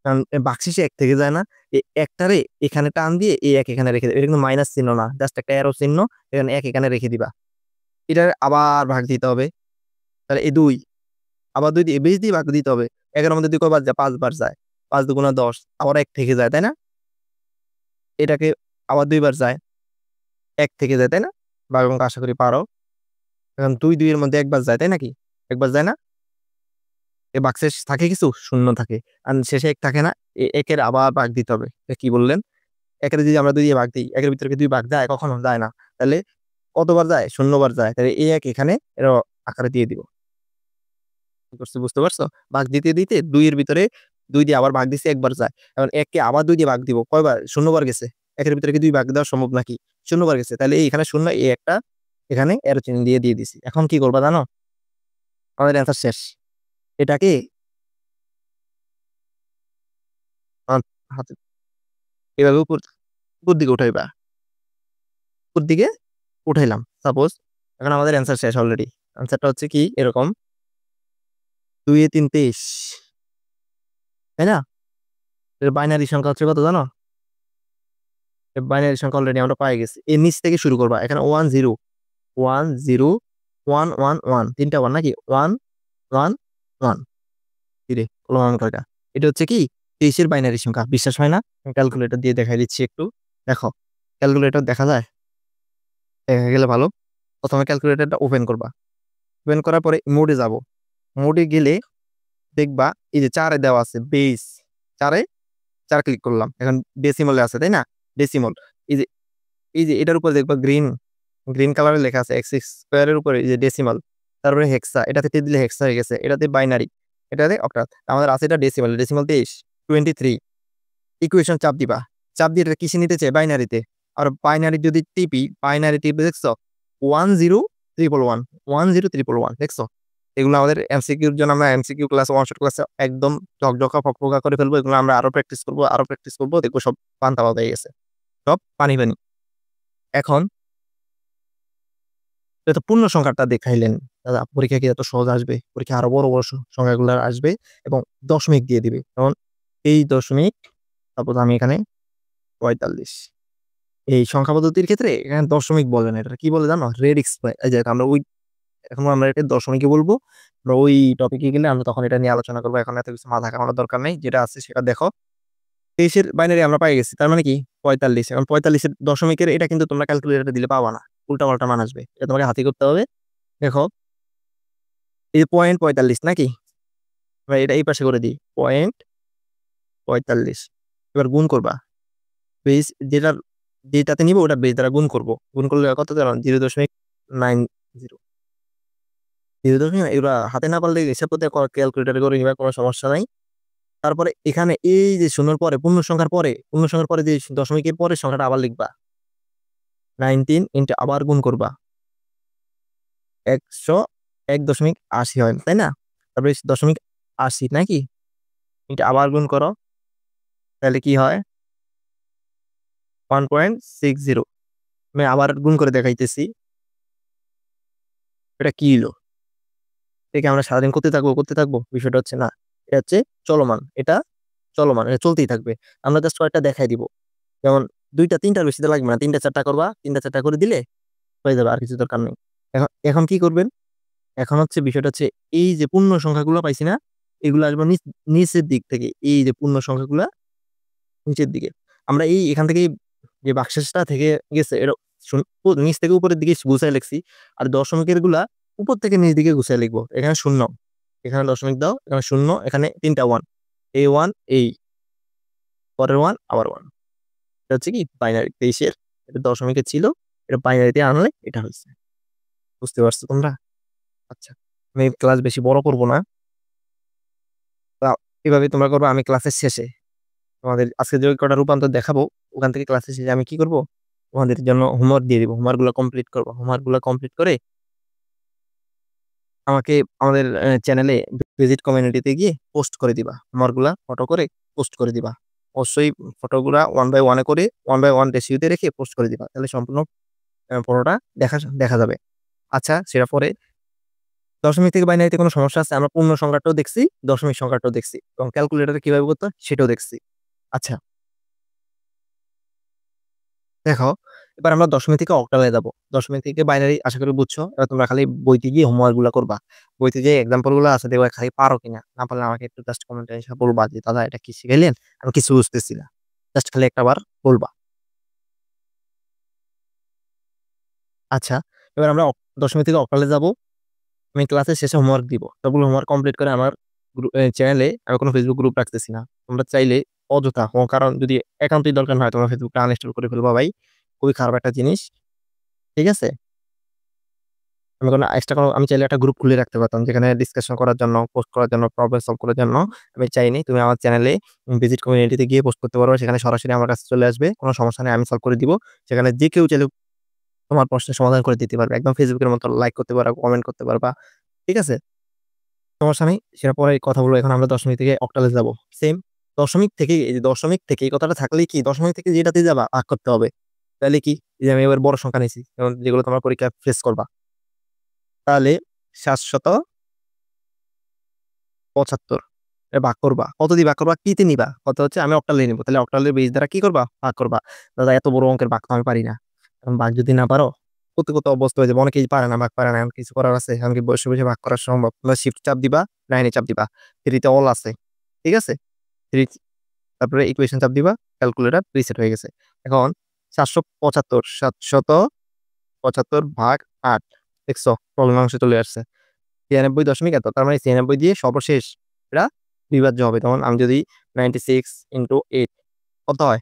কারণ বাক্সিসে 1 থেকে যায় না। এই একটারে এখানে টান দিয়ে এই 1 এখানে রেখে দেবে। এটা কিন্তু মাইনাস চিহ্ন না, জাস্ট একটা অ্যারো চিহ্ন, এখানে 1 এখানে রেখে দিবা। এটার আবার ভাগ দিতে হবে, তাহলে এই 2 আবার 2 দিয়ে বেস দিয়ে ভাগ দিতে হবে। 11 মধ্যে 2 কয়বার যায়, 5 বার যায়। 5 দুগুণা 10, আবার 1 থেকে যায়, তাই না? এটাকে আবার 2 বার যায়, 1 থেকে যায়, তাই না? ভাগ অঙ্ক আশা করি পারো। এখন 2 2 এর মধ্যে 1 বার যায়, তাই নাকি? 1 বার যায় না? এ বাক্সে থাকে কিছু? শূন্য থাকে। আর শেষে 1 থাকে না? 1 এর আবার ভাগ দিতে হবে। কি বললেন? 1 এর যদি আমরা 2 দিয়ে ভাগ দিই, 1 এর ভিতরে কি 2 ভাগ যায়? কখনো যায় না। তাহলে কতবার যায়? 0 বার যায়। তাহলে এই 1 এখানে এর আকারে দিয়ে দিব। কি করছি বুঝতে পারছো? ভাগ দিতে দিতে 2 এর ভিতরে 2 দিয়ে আবার ভাগ দিছি, 1 বার যায়। এখন 1 কে আবার 2 দিয়ে ভাগ দিব। কয়বার? 0 বার গেছে। 1 এর ভিতরে কি 2 ভাগ দেওয়া সম্ভব নাকি? 0 বার গেছে। তাহলে এখানে 0, এই একটা এখানে এরো চিহ্ন দিয়ে দিছি। এখন কি করবা জানো? আমাদের অ্যান্সার শেষ। এটাকে আ হাতে এভাবে উপর দিকে উঠাইবা। উপর দিকে উঠাইলাম। সাপোজ এখন আমাদের অ্যান্সার শেষ অলরেডি। অ্যান্সারটা হচ্ছে কি এরকম, 2 এ 3 23, তাই না? এর বাইনারি সংখ্যা হচ্ছে কত জানো? এর বাইনারি সংখ্যা অলরেডি আমরা পেয়ে গেছি। এর নিচ থেকে শুরু করবা। এখানে 1 0 1 0 1 1 1, 3টা 1 নাকি? 1 1 1, কিরে কলম কয়টা? এটা হচ্ছে কি 23 এর বাইনারি সংখ্যা। বিশ্বাস হয় না? আমি ক্যালকুলেটর দিয়ে দেখাই দিচ্ছি একটু। দেখো, ক্যালকুলেটর দেখা যায়? দেখা গেলে ভালো। প্রথমে ক্যালকুলেটরটা ওপেন করবা। ওপেন করার পরে মোডে যাব। মোডে গেলে দেখবা এই যে 4 এ দেওয়া আছে বেস। 4 এ 4 ক্লিক করলাম। এখন ডেসিমালে আছে, তাই না? ডেসিমাল। এই যে এটার উপরে দেখবা গ্রিন কালারে লেখা আছে x স্কয়ার এর উপরে এই যে ডেসিমাল। তারপরে হেক্সা, এটাতে তীর দিলে হেক্সা হয়ে গেছে। এটাতে বাইনারি, এটাতে অক্টাল। আমাদের আছে এটা ডেসিমাল। ডেসিমাল 23 23। ইকুয়েশন চাপ দিবা। চাপ দিয়ে এটা কিসে নিতে চাই? বাইনারিতে। আর বাইনারি যদি টিপি, বাইনারি টিপে দেখছো 10111 10311, দেখছো? এগুলো আমাদের এমসিকিউর জন্য আমরা এমসিকিউ ক্লাস, ওয়ান শট ক্লাসে একদম ঝকঝকা ফকফকা করে ফেলবো। এগুলো আমরা আরো প্র্যাকটিস করবো, আরো প্র্যাকটিস করবো, দেখবো সব পান্তা ভাত হয়ে গেছে, সব পানি পানি। এখন তো পূর্ণ সংখ্যাটা দেখাইলেন দাদা, পরীক্ষা কি এত সহজ আসবে? পরীক্ষা আরো বড় বড় সংখ্যাগুলো আসবে এবং দশমিক দিয়ে দিবে। যেমন এই দশমিক, তারপর আমি এখানে 45। এই সংখ্যা পদ্ধতির ক্ষেত্রে এখানে দশমিক বলে না, এটা কি বলে জানো? রেডিক্স। এই যে আমরা ওই, এখন আমরা এটা দশমিকে বলবো। আমরা ওই টপিকে গেলে আমরা তখন এটা নিয়ে আলোচনা করবো। এখন এত কিছু মাথা ঘামানোর দরকার নেই, যেটা আছে সেটা দেখো। 23 এর বাইনারি আমরা পাই গেছি, তার মানে কি 45। এখন 45 এর দশমিকের এটা কিন্তু তোমরা ক্যালকুলেটরে দিলে পাবা না, উল্টা পাল্টা মান আসবে। এটা তোমাকে হাতে করতে হবে। দেখো এই পয়েন্ট 45 নাকি? আমরা এটা এই পাশে করে দিই, পয়েন্ট 45। এবার গুণ করবা, বেস যেটাতে নিব ওটা বেস দ্বারা গুণ করব। গুণ করলে কত জানো? 0.90। 0. এগুলা হাতে না পারলে হিসাব করতে ক্যালকুলেটারে করে নিবা, কোনো সমস্যা নাই। তারপরে এখানে এই যে শূন্যর পরে, পূর্ণ সংখ্যার পরে যে দশমিকের পরে সংখ্যাটা আবার লিখবা। 19 ইন্টু আবার গুণ করবা 101.80 হয়, তাই না? তারপরে 0.80 নাকি? এটা আবার গুণ করো, তাহলে কি হয়? 1.60। আমি আবার গুণ করে দেখাইতেছি, এটা কি হলো? এটা কি আমরা সারাদিন করতে থাকবো? বিষয়টা হচ্ছে না, এটা হচ্ছে চলমান। এটা চলমান, এটা চলতেই থাকবে। আমরা জাস্ট কয়েকটা দেখাই দিব। যেমন 2টা 3টার বেশি তো লাগবে না, 3টা 4টা করবা, 3টা 4টা করে দিলে হয়ে যাবে, আর কিছু দরকার নেই। এখন এখন কি করবেন? এখন হচ্ছে বিষয়টা হচ্ছে এই যে পূর্ণ সংখ্যাগুলো পাইছি না, এগুলো আসবে নিচের দিক থেকে। এই যে পূর্ণ সংখ্যাগুলা নিচের দিকে, আমরা এই এখান থেকে যে বাক্সেসটা থেকে গেছে এটা নিচ থেকে উপরের দিকে গুছাই লিখছি। আর দশমিকের গুলা উপর থেকে নিচ দিকে গুছাই লিখবো। এখানে শূন্য, এখানে দশমিক দাও, এখানে শূন্য, এখানে 3টা 1, এই 1, এই পরের 1, আবার 1। এটা হচ্ছে কি বাইনারি 23-এর, এটা দশমিকের ছিল, এটা বাইনারিতে আনলে এটা হচ্ছে। বুঝতে পারছো তোমরা? আচ্ছা, আমি ক্লাস বেশি বড় করব না। তা এভাবে তোমরা করবে। আমি ক্লাসের শেষে তোমাদের আজকে যে কটা রূপান্তর দেখাবো, ওখান থেকে ক্লাসের শেষে আমি কি করব, তোমাদের জন্য হোমওয়ার্ক দিয়ে দিব। হোমওয়ার্ক গুলো কমপ্লিট করবো। হোমওয়ার্ক গুলো কমপ্লিট করে আমাকে আমাদের চ্যানেলে ভিজিট কমিউনিটিতে গিয়ে পোস্ট করে দিবা। হোমওয়ার্কগুলা ফটো করে পোস্ট করে দিবা। অবশ্যই ফটোগুলা 1 বাই 1 এ করে 1 বাই 1 রেশিওতে রেখে পোস্ট করে দিবা। তাহলে সম্পূর্ণ ফটোটা দেখা যাবে। আচ্ছা, সেটা পরে দশমিক থেকে বাইনারিতে কোনো সমস্যা আছে? আমরা পূর্ণ সংখ্যাটাও দেখছি, দশমিক সংখ্যাটাও দেখছি এবং ক্যালকুলেটরে কিভাবে করতে হয় সেটাও দেখছি। আচ্ছা, দেখো এবার আমরা দশমিক থেকে অক্টালে যাব। দশমিক থেকে বাইনারি আশা করি বুঝছো। এবার তোমরা খালি বইতে গিয়ে হোমওয়ার্ক গুলা করবা। বইতে যে এক্সাম্পল গুলো আছে দেখবা খালি পারো কিনা। না পারলে আমাকে একটু জাস্ট কমেন্টে এসে বলবা যে দাদা এটা কি শিখাইলেন? আমি কিছু বুঝতেছি না। জাস্ট খালি একটা বার বলবা। আচ্ছা, এবার আমরা দশমিক থেকে অক্টালে যাব। আমি ক্লাসের শেষে হোমওয়ার্ক দিব। সবগুলো হোমওয়ার্ক কমপ্লিট করে আমার চ্যানেলে আমি কোনো ফেসবুক গ্রুপ রাখতেছি না। তোমরা চাইলে অযথা কারণ যদি একান্তই দরকার না হয় তোমরা ফেসবুকটা আনইনস্টল করে ফেলবা ভাই। খুবই খারাপ একটা জিনিস। ঠিক আছে? আমি কোনো এক্সট্রা কোনো আমি চাইলে একটা গ্রুপ খুলে রাখতে পারতাম যেখানে ডিসকাশন করার জন্য, পোস্ট করার জন্য, প্রবলেম সলভ করার জন্য আমি চাইনি। তুমি আমার চ্যানেলে ভিজিট কমিউনিটিতে গিয়ে পোস্ট করতে পারো। সেখানে সরাসরি আমার কাছে চলে আসবে। কোনো সমস্যা নেই, আমি সলভ করে দিব। সেখানে যে কেউ চাইলে তোমার প্রশ্নের সমাধান করে দিতে পারবে। একদম ফেসবুকের মতো লাইক করতে পারবা, কমেন্ট করতে পারবা। ঠিক আছে? সমস্যা নেই। সেটা পরে কথা বলবো। এখন আমরা দশমিক থেকে অক্টালে যাব। সেম দশমিক থেকে এই যে দশমিক থেকে এই কথাটা থাকলেই কি দশমিক থেকে যেটাতে যাবা ভাগ করতে হবে। তাহলে কি এই যে আমি এবার বড় সংখ্যা নিয়েছি যেমন যেগুলো তোমার পরীক্ষায় ফেস করবা। তাহলে ৭৭৫ ভাগ করবা। কত দিয়ে ভাগ করবা? কিতে নিবা? কত হচ্ছে আমি অক্টালে নিব। তাহলে অক্টালের বেস দ্বারা কি করবা? ভাগ করবা। দাদা এত বড় অঙ্কের ভাগ তো আমি পারি না। এখন ভাগ যদি না পারো করতে অভ্যস্ত হয়ে যাবে। অনেকেই পারে না, ভাগ পারে না। এখন কিছু করার আছে? এখন কি বসে ভাগ করা সম্ভব? তোমরা শিফট চাপ দিবা, 9 এ চাপ দিবা। 3 তে অল আছে। ঠিক আছে? 3 তারপরে ইকুয়েশন চাপ দিবা, ক্যালকুলেটর প্রিসেট হয়ে গেছে। এখন ৭৭৫ ভাগ ৮ দেখছো? প্রবলেম অংশে চলে আসছে। ৯৬ দশমিক এত। তার মানে ৯৬ দিয়ে সর্বশেষ এটা বিভাজ্য হবে। তখন আমি যদি 96 ইনটু 8 কত হয়?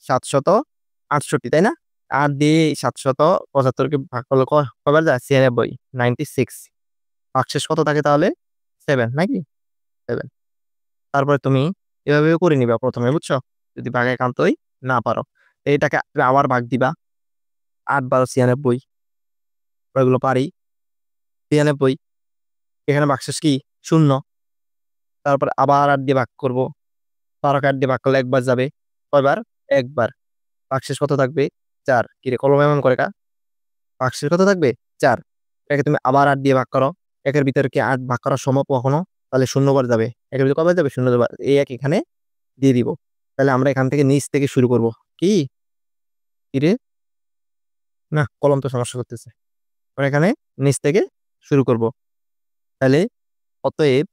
৭৬৮ তাই না? ৮ দিয়ে ৭৭৫ কে ভাগ করলে কয়বার যায়? ৯৬ 96 ভাগশেষ কত থাকে তাহলে? 7 নাকি? 7 তারপরে তুমি এভাবে করে নিবা ১ম এ বুঝছো? যদি ভাগ একান্তই না পারো। এটাকে আবার ভাগ দিবা। ৮ ১২ ৯৬ এগুলো পারি। ৯৩ এখানে ভাগশেষ কি? ০ তারপরে আবার ৮ দিয়ে ভাগ করব। ১২ কে ৮ দিয়ে ভাগ করলে একবার যাবে। কয়বার? একবার। ভাগশেষ কত থাকবে? ৪ কিরে কলম এমন করে কা? ভাগশেষ কত থাকবে? ৪ এটাকে তুমি আবার ৮ দিয়ে ভাগ করো। ১ এর ভিতরে কি ৮ ভাগ করা সম্ভব কখনো? তাহলে ০ বার যাবে। ১ এর ভিতরে কয়বার যাবে? ০ বার। এই ১ এখানে দিয়ে দিব। তাহলে আমরা এখান থেকে নিচ থেকে শুরু করব। কি? কিরে? না কলম তো সমস্যা করতেছে। আমরা এখানে নিচ থেকে শুরু করব। তাহলে অতএব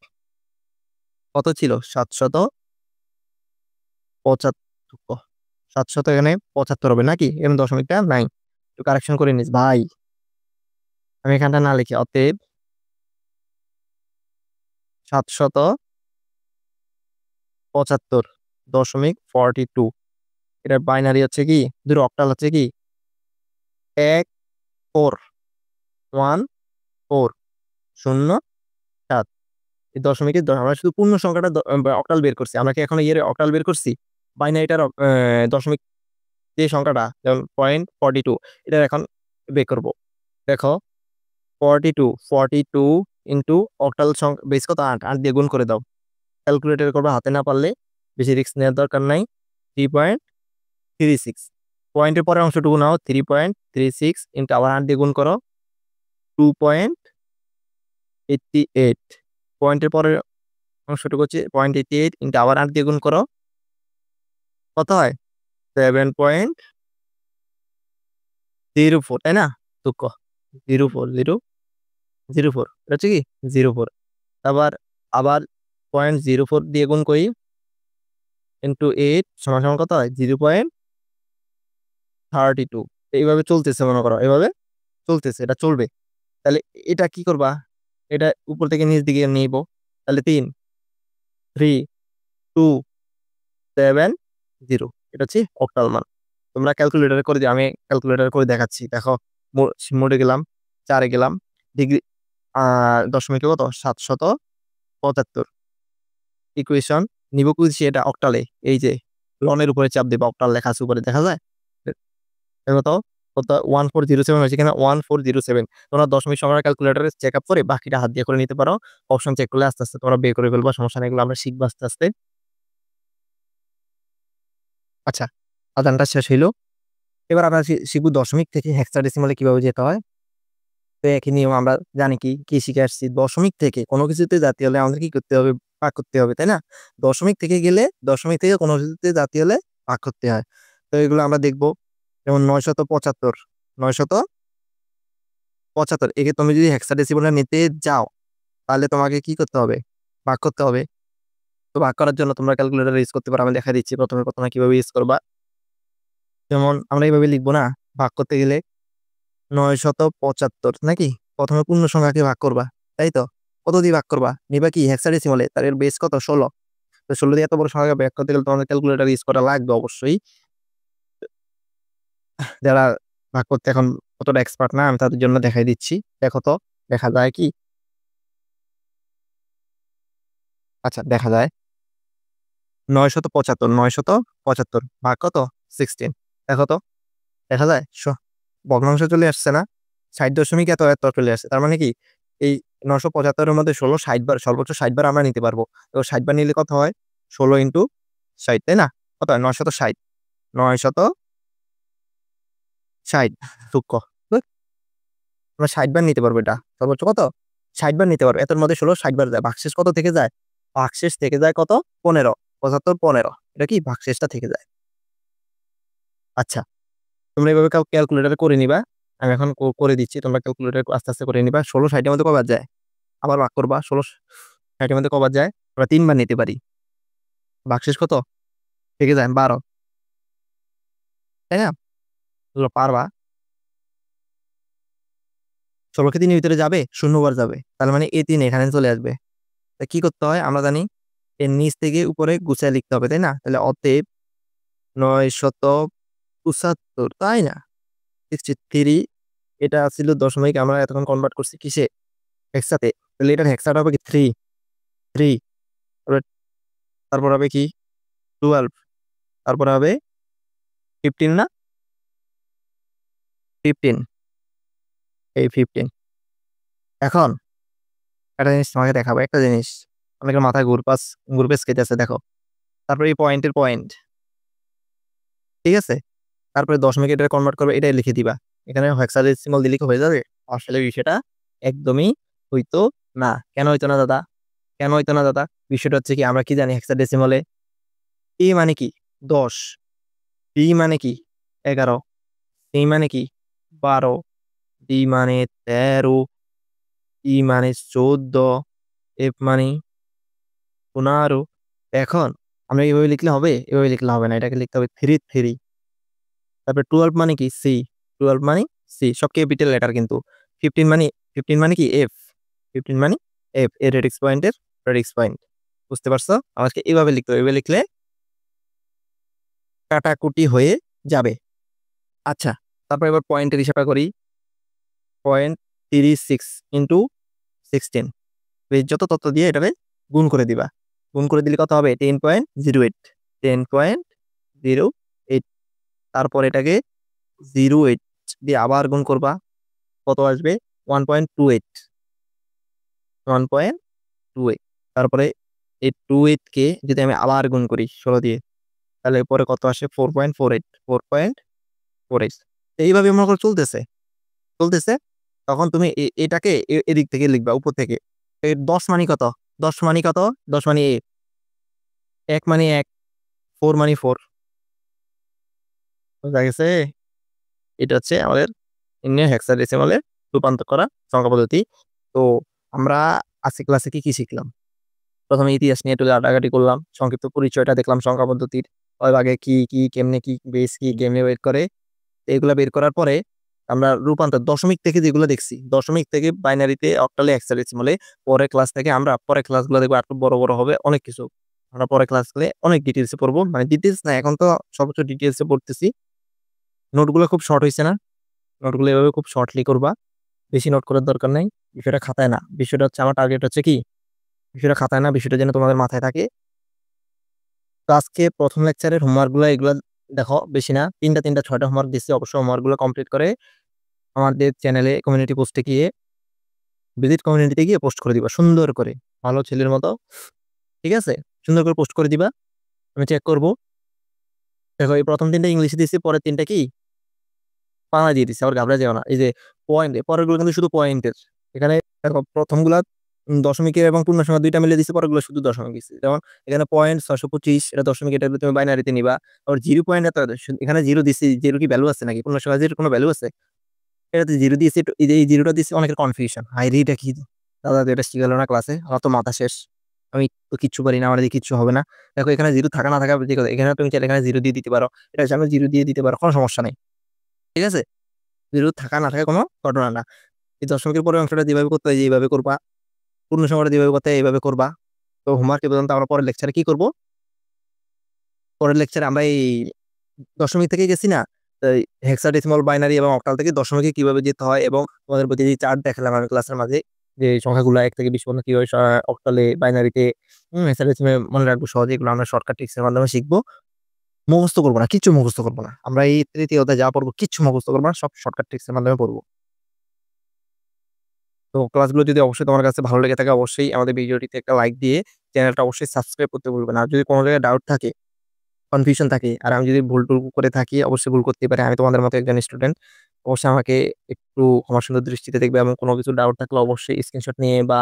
কত ছিল? ৭৭৫ ৭০০ এখানে ৭৫ হবে নাকি? এখানে দশমিকটা নাই। একটু কারেকশন করে নিস ভাই। আমি এখানটা না লিখি। অতএব ৭৭৫.42 এটার বাইনারি হচ্ছে কি? দুটো অক্টাল হচ্ছে কি? ১ 4 1 4 0 7 এই দশমিকের আমরা শুধু পূর্ণ সংখ্যাটা অক্টাল বের করছি। আমরা কি এখনো এর অক্টাল বের করছি? বাইনারিটার দশমিক যে সংখ্যাটা যেমন 0.42 এটার এখন বের করব। দেখো 42 ইনটু অক্টাল বেস কত? ৮ ৮ দিয়ে গুণ করে দাও। ক্যালকুলেটর করবা হাতে না পারলে, বেশি রিস্ক নেওয়ার দরকার নাই। 3.36 পয়েন্টের পরের অংশটুকু নাও। 3.36 ইনটু আবার ৮ দিয়ে গুণ করো 2.88 পয়েন্টের পরের অংশটুকু হচ্ছে 0.88 ইনটু আবার ৮ দিয়ে গুণ করো কত হয়? 7.04 তাই না? দুঃখ 0.4004 এটা হচ্ছে কি 04 আবার আবার 0.04 দিয়ে গুণ করি ইনটু 8 সমান সমান কত হয়? 0.32 এইভাবে চলতেছে মনে করো। এভাবে চলতেছে, এটা চলবে। তাহলে এটা কি করবা? এটা উপর থেকে নিচ দিকে নিব। তাহলে ৩ 3 2 7 0 এটা হচ্ছে অক্টাল মান। তোমরা ক্যালকুলেটরে করে দিও। আমি ক্যালকুলেটরে করে দেখাচ্ছি। দেখো মোডে গেলাম, ৪ এ গেলাম। ডিগ্রি দশমিকে কত? ৭৭৫ ইকুয়েশন নিব খুঁজছি এটা অক্টালে। এই যে লনের উপরে চাপ দিবা। অক্টাল লেখা আছে উপরে দেখা যায়? এর মতো কত 1407 হয়েছে কিনা 1407। তোমরা দশমিক সংখ্যার ক্যালকুলেটরে চেক আপ করে বাকিটা হাত দিয়ে করে নিতে পারো। অপশন চেক করলে আস্তে আস্তে তোমরা বের করে ফেলবা, সমস্যা নেই, এগুলো আমরা শিখবো আস্তে আস্তে। আচ্ছা, আদানটা শেষ হইলো। এবার আমরা শিখবো দশমিক থেকে হেক্সাডেসিমালে কিভাবে যেতে হয়। তো একই নিয়ম আমরা জানি, কি শিখে আসছি, দশমিক থেকে কোনো কিছুতে জাতি হলে আমাদের কি করতে হবে, ভাগ করতে হবে, তাই না? দশমিক থেকে গেলে, দশমিক থেকে কোনো কিছুতে জাতি হলে ভাগ করতে হয়। তো এগুলো আমরা দেখবো। যেমন 975, 975 একে তুমি যদি হেক্সাডেসিমালে নিতে যাও তাহলে তোমাকে কি করতে হবে, ভাগ করতে হবে। তো ভাগ করার জন্য তোমরা ক্যালকুলেটর ইউজ করতে পারো, আমি দেখা দিচ্ছি প্রথমে কিভাবে ইউজ করবা। যেমন আমরা এইভাবে লিখবো না, ভাগ করতে গেলে 975 নাকি, প্রথমে পূর্ণ সংখ্যাকে ভাগ করবা, তাই তো? কত দিয়ে ভাগ করবা, নিবা কি হেক্সাডেসিমালে, তার এর বেস কত, 16। তো 16 দিয়ে এত বড় সংখ্যাকে ভাগ করতে গেলে তোমাদের ক্যালকুলেটর ইউজ করা লাগবে অবশ্যই। যারা ভাগ করতে এখন কতটা এক্সপার্ট না, আমি তাদের জন্য দেখাই দিচ্ছি। দেখো তো দেখা যায় কি? আচ্ছা, দেখা যায় 975 ভাগ কত, 16। দেখো তো, দেখা যায় ভগ্নাংশ চলে আসছে না, 60 দশমিক এত এত চলে আসছে। তার মানে কি, এই 975-এর মধ্যে 16 60 বার, সর্বোচ্চ 60 বার আমরা নিতে পারবো। তো 60 বার নিলে কত হয়, 16 ইন্টু 60, তাই না? কত হয়, 960, 960 সূক্ষ্ম। আমরা 60 বার নিতে পারবো, এটা সর্বোচ্চ কত, 60 বার নিতে পারবো। এতের মধ্যে 16 60 বার যায়, ভাগশেষ কত থেকে যায়, ভাগশেষ থেকে যায় কত, 15, 75 15, এটা কি ভাগশেষটা থেকে যায়। আচ্ছা, তোমরা এইভাবে ক্যালকুলেটারে করে নিবা। আমি এখন করে দিচ্ছি, তোমরা ক্যালকুলেটার আস্তে আস্তে করে নিবা। 16 60-এর মধ্যে কবার যায়, আবার ভাগ করবা। 16 60-এর মধ্যে কবার যায়, আমরা 3 বার নিতে পারি। ভাগশেষ কত থেকে যায়, 12, তাই না? তোমরা পারবা। 16 কে 3-এর ভিতরে যাবে, 0 বার যাবে, তার মানে এই 3 এখানে চলে আসবে। তা কি করতে হয় আমরা জানি, এর নিচ থেকে উপরে গুছায় লিখতে হবে, তাই না? তাহলে অতএব 975, তাই না, 63। এটা ছিল দশমিক, আমরা এতক্ষণ কনভার্ট করছি কিসে, হেক্সাতে। তাহলে এটার হেক্সাটা হবে কি 3, 3। তারপরে তারপর হবে কি 12, তারপর হবে 15 না, 15, এই 15। এখন একটা জিনিস তোমাকে দেখাবো, একটা জিনিস অনেকের মাথায় ঘুরপাস খেতেছে, দেখো। তারপরে এই পয়েন্টের পয়েন্ট, ঠিক আছে? তারপরে দশমিক এটা কনভার্ট করবে, এটাই লিখে দিবা। এখানে হেক্সাডেসিমাল দিলে কি হয়ে যাবে? আসলে বিষয়টা একদমই হইতো না। কেন হইতো না দাদা, কেন হইতো না দাদা? বিষয়টা হচ্ছে কি, আমরা কি জানি হেক্সাডেসিমালে এ মানে কি 10, বি মানে কি 11, সি মানে কি 12, ডি মানে 13, ই মানে 14, এফ মানে 15। এখন আমরা এইভাবে লিখলে হবে, এভাবে লিখলে হবে না, এটাকে লিখতে হবে 3 3। তারপরে 12 মানে কি সি, 12 মানে সি, সব ক্যাপিটাল লেটার কিন্তু। 15 মানে, 15 মানে কি এফ, 15 মানে এফ, এর রেডিক্স পয়েন্টের রেডিক্স পয়েন্ট। বুঝতে পারছো? আমাকে এইভাবে লিখতে হবে, এভাবে লিখলে কাটাকুটি হয়ে যাবে। আচ্ছা, তারপর এবার পয়েন্টের হিসাবটা করি। 0.36 ইন্টু 16, যত তথ্য দিয়ে এটাকে গুণ করে দিবা। গুণ করে দিলে কত হবে, 10.08, 10.08। তারপর এটাকে 08 দিয়ে আবার গুণ করবা, কত আসবে, 1.28, 1.28। তারপরে এই 28 কে যদি আমি আবার গুণ করি 16 দিয়ে, তাহলে পরে কত আসে, 4.48, 4.48। এইভাবে মনে করো চলতেছে চলতেছে। তখন তুমি এটাকে এদিক থেকে লিখবা, উপর থেকে। 10 মানে কত, 10 মানে কত, 10 মানে 1 মানে 1, 4 মানে 4। বুঝা গেছে? এটা হচ্ছে আমাদের ইন্ডিয়ান হেক্সাডেসিমালে রূপান্তর করা সংখ্যা পদ্ধতি। তো আমরা আজকে ক্লাসে কি কি শিখলাম? প্রথমে ইতিহাস নিয়ে একটু ঘাটাঘাটি করলাম, সংক্ষিপ্ত পরিচয়টা দেখলাম সংখ্যা পদ্ধতির, কয় ভাগে কি কি, কেমনে কি, বেস কি, কেমনে বের করে। তো এগুলা বের করার পরে আমরা রূপান্তর দশমিক থেকে যেগুলো দেখছি, দশমিক থেকে বাইনারিতে, অক্টালে, হেক্সাডেসিমালে, পরে ক্লাসগুলো দেখবো একটু বড় বড় হবে, অনেক কিছু আমরা পরে ক্লাসগুলো অনেক ডিটেলসে পড়বো। মানে ডিটেলস না, এখন তো সর্বোচ্চ ডিটেলসে পড়তেছি। নোটগুলো খুব শর্ট হয়েছে না, নোটগুলো এভাবে খুব শর্টলি করবা, বেশি নোট করার দরকার নাই। বিষয়টা খাতায় না, বিষয়টা হচ্ছে আমার টার্গেট হচ্ছে কি, বিষয়টা খাতায় না, বিষয়টা যেন তোমাদের মাথায় থাকে। তো আজকে প্রথম লেকচারের হোমওয়ার্কগুলো এগুলো দেখো বেশি না, 3টা 6টা হোমওয়ার্ক দিচ্ছি। অবশ্যই হোমওয়ার্কগুলো কমপ্লিট করে আমাদের চ্যানেলে কমিউনিটি পোস্টে গিয়ে ভিজিট কমিউনিটিতে গিয়ে পোস্ট করে দিবা সুন্দর করে, ভালো ছেলের মতো। ঠিক আছে? সুন্দর করে পোস্ট করে দিবা। আমি চেক করব। দেখো এই ১ম ৩টা ইংলিশে দিছি, পরের ৩টা কি বাংলা দিয়ে দিছি। আবার ঘাবড়া যেও না। এই যে পয়েন্ট, পরেরগুলো কিন্তু শুধু পয়েন্টের। এখানে দেখো ১ম গুলা দশমিকের এবং পূর্ণ সংখ্যা ২ টা মিলে দিছি, পরেরগুলো শুধু দশমিক দিছি। যেমন এখানে পয়েন্ট ৬২৫ এটা দশমিক, এটা তুমি বাইনারিতে নিবা। আবার 0 পয়েন্ট এত এখানে 0 দিছি, 0 কি ভ্যালু আছে নাকি? পূর্ণ সংখ্যা 0 কোনো ভ্যালু আছে? এটাতে 0 দিয়েছি, একটু এই যে এই 0 টা দিছি, অনেকের কনফিউশন। হায়রে এটা কি? দাদা তো এটা শিখালো না ক্লাসে। আমার তো মাথা শেষ। আমি তো কিচ্ছু পারি না, আমার দিয়ে কিচ্ছু হবে না। দেখো এখানে 0 থাকা না থাকা যে কথা। এখানে তুমি চাইলে এখানে 0 দিয়ে দিতে পারো। এটার সামনে 0 দিয়ে দিতে পারো। কোনো সমস্যা নাই। ঠিক আছে? 0 থাকা না থাকা কোনো ঘটনা না। এই দশমিকের পরের অংশটা যেভাবে করতে হয় এইভাবে করবা। পূর্ণ সংখ্যাটা যেভাবে করতে হয় এইভাবে করবা। তো হোমওয়ার্ক এ পর্যন্ত। আমরা পরের লেকচারে কি করব? পরের লেকচারে আমরা এই দশমিক থেকে গেছি না? এই হেক্সাডেসিমাল, বাইনারি এবং অক্টাল থেকে দশমিকে কিভাবে যেতে হয়, এবং তোমাদের প্রতি যে চার্ট দেখালাম আমি ক্লাসের মাঝে, যে সংখ্যাগুলো ১ থেকে ২০ পর্যন্ত কিভাবে অক্টালে, বাইনারিতে, হেক্সাডেসিমালে মনে রাখবো সহজে, এগুলো আমরা শর্টকাট ট্রিক্স এর মাধ্যমে শিখবো। মুখস্থ করব না, কিচ্ছু মুখস্থ করব না। আমরা এই ৩য় অধ্যায়ে যা পড়বো কিচ্ছু মুখস্থ করব না। সব শর্টকাট ট্রিক্স এর মাধ্যমে পড়বো। তো ক্লাসগুলো যদি অবশ্যই তোমার কাছে ভালো লেগে থাকে, অবশ্যই আমাদের ভিডিওটিতে একটা লাইক দিয়ে চ্যানেলটা অবশ্যই সাবস্ক্রাইব করতে ভুলবে না। আর যদি কোনো জায়গায় ডাউট থাকে, কনফিউশন থাকে, আর আমি যদি ভুল-টুল করে থাকি, অবশ্যই ভুল করতেই পারি। আমি তোমাদের মতো একজন স্টুডেন্ট। অবশ্যই আমাকে একটু ক্ষমাসুন্দর দৃষ্টিতে দেখবে, এবং কোনো কিছু ডাউট থাকলে অবশ্যই স্ক্রিনশট নিয়ে বা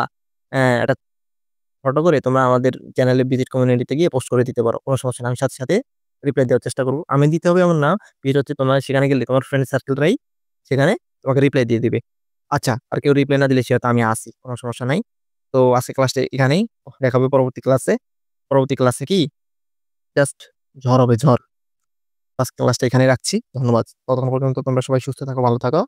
একটা ফটো করে তোমরা আমাদের চ্যানেলে ভিজিট কমিউনিটিতে গিয়ে পোস্ট করে দিতে পারো। কোনো সমস্যা না। আমি সাথে রিপ্লাই দেওয়ার চেষ্টা করব। আমি দিতে হবে এমন না। বিষয়টা হচ্ছে তোমরা সেখানে গেলে তোমার ফ্রেন্ড সার্কেলরাই সেখানে তোমাকে রিপ্লাই দিয়ে দিবে। আচ্ছা, আর কেউ রিপ্লাই না দিলে সেহেতু আমি আছি। কোনো সমস্যা নাই। তো আজকের ক্লাসটা এখানেই। দেখা হবে পরবর্তী ক্লাসে। পরবর্তী ক্লাসে কি জাস্ট ঝড় হবে ঝড়। আজকের ক্লাসটা এখানেই রাখছি। ধন্যবাদ। ততক্ষণ পর্যন্ত তোমরা সবাই সুস্থ থাকো, ভালো থাকো।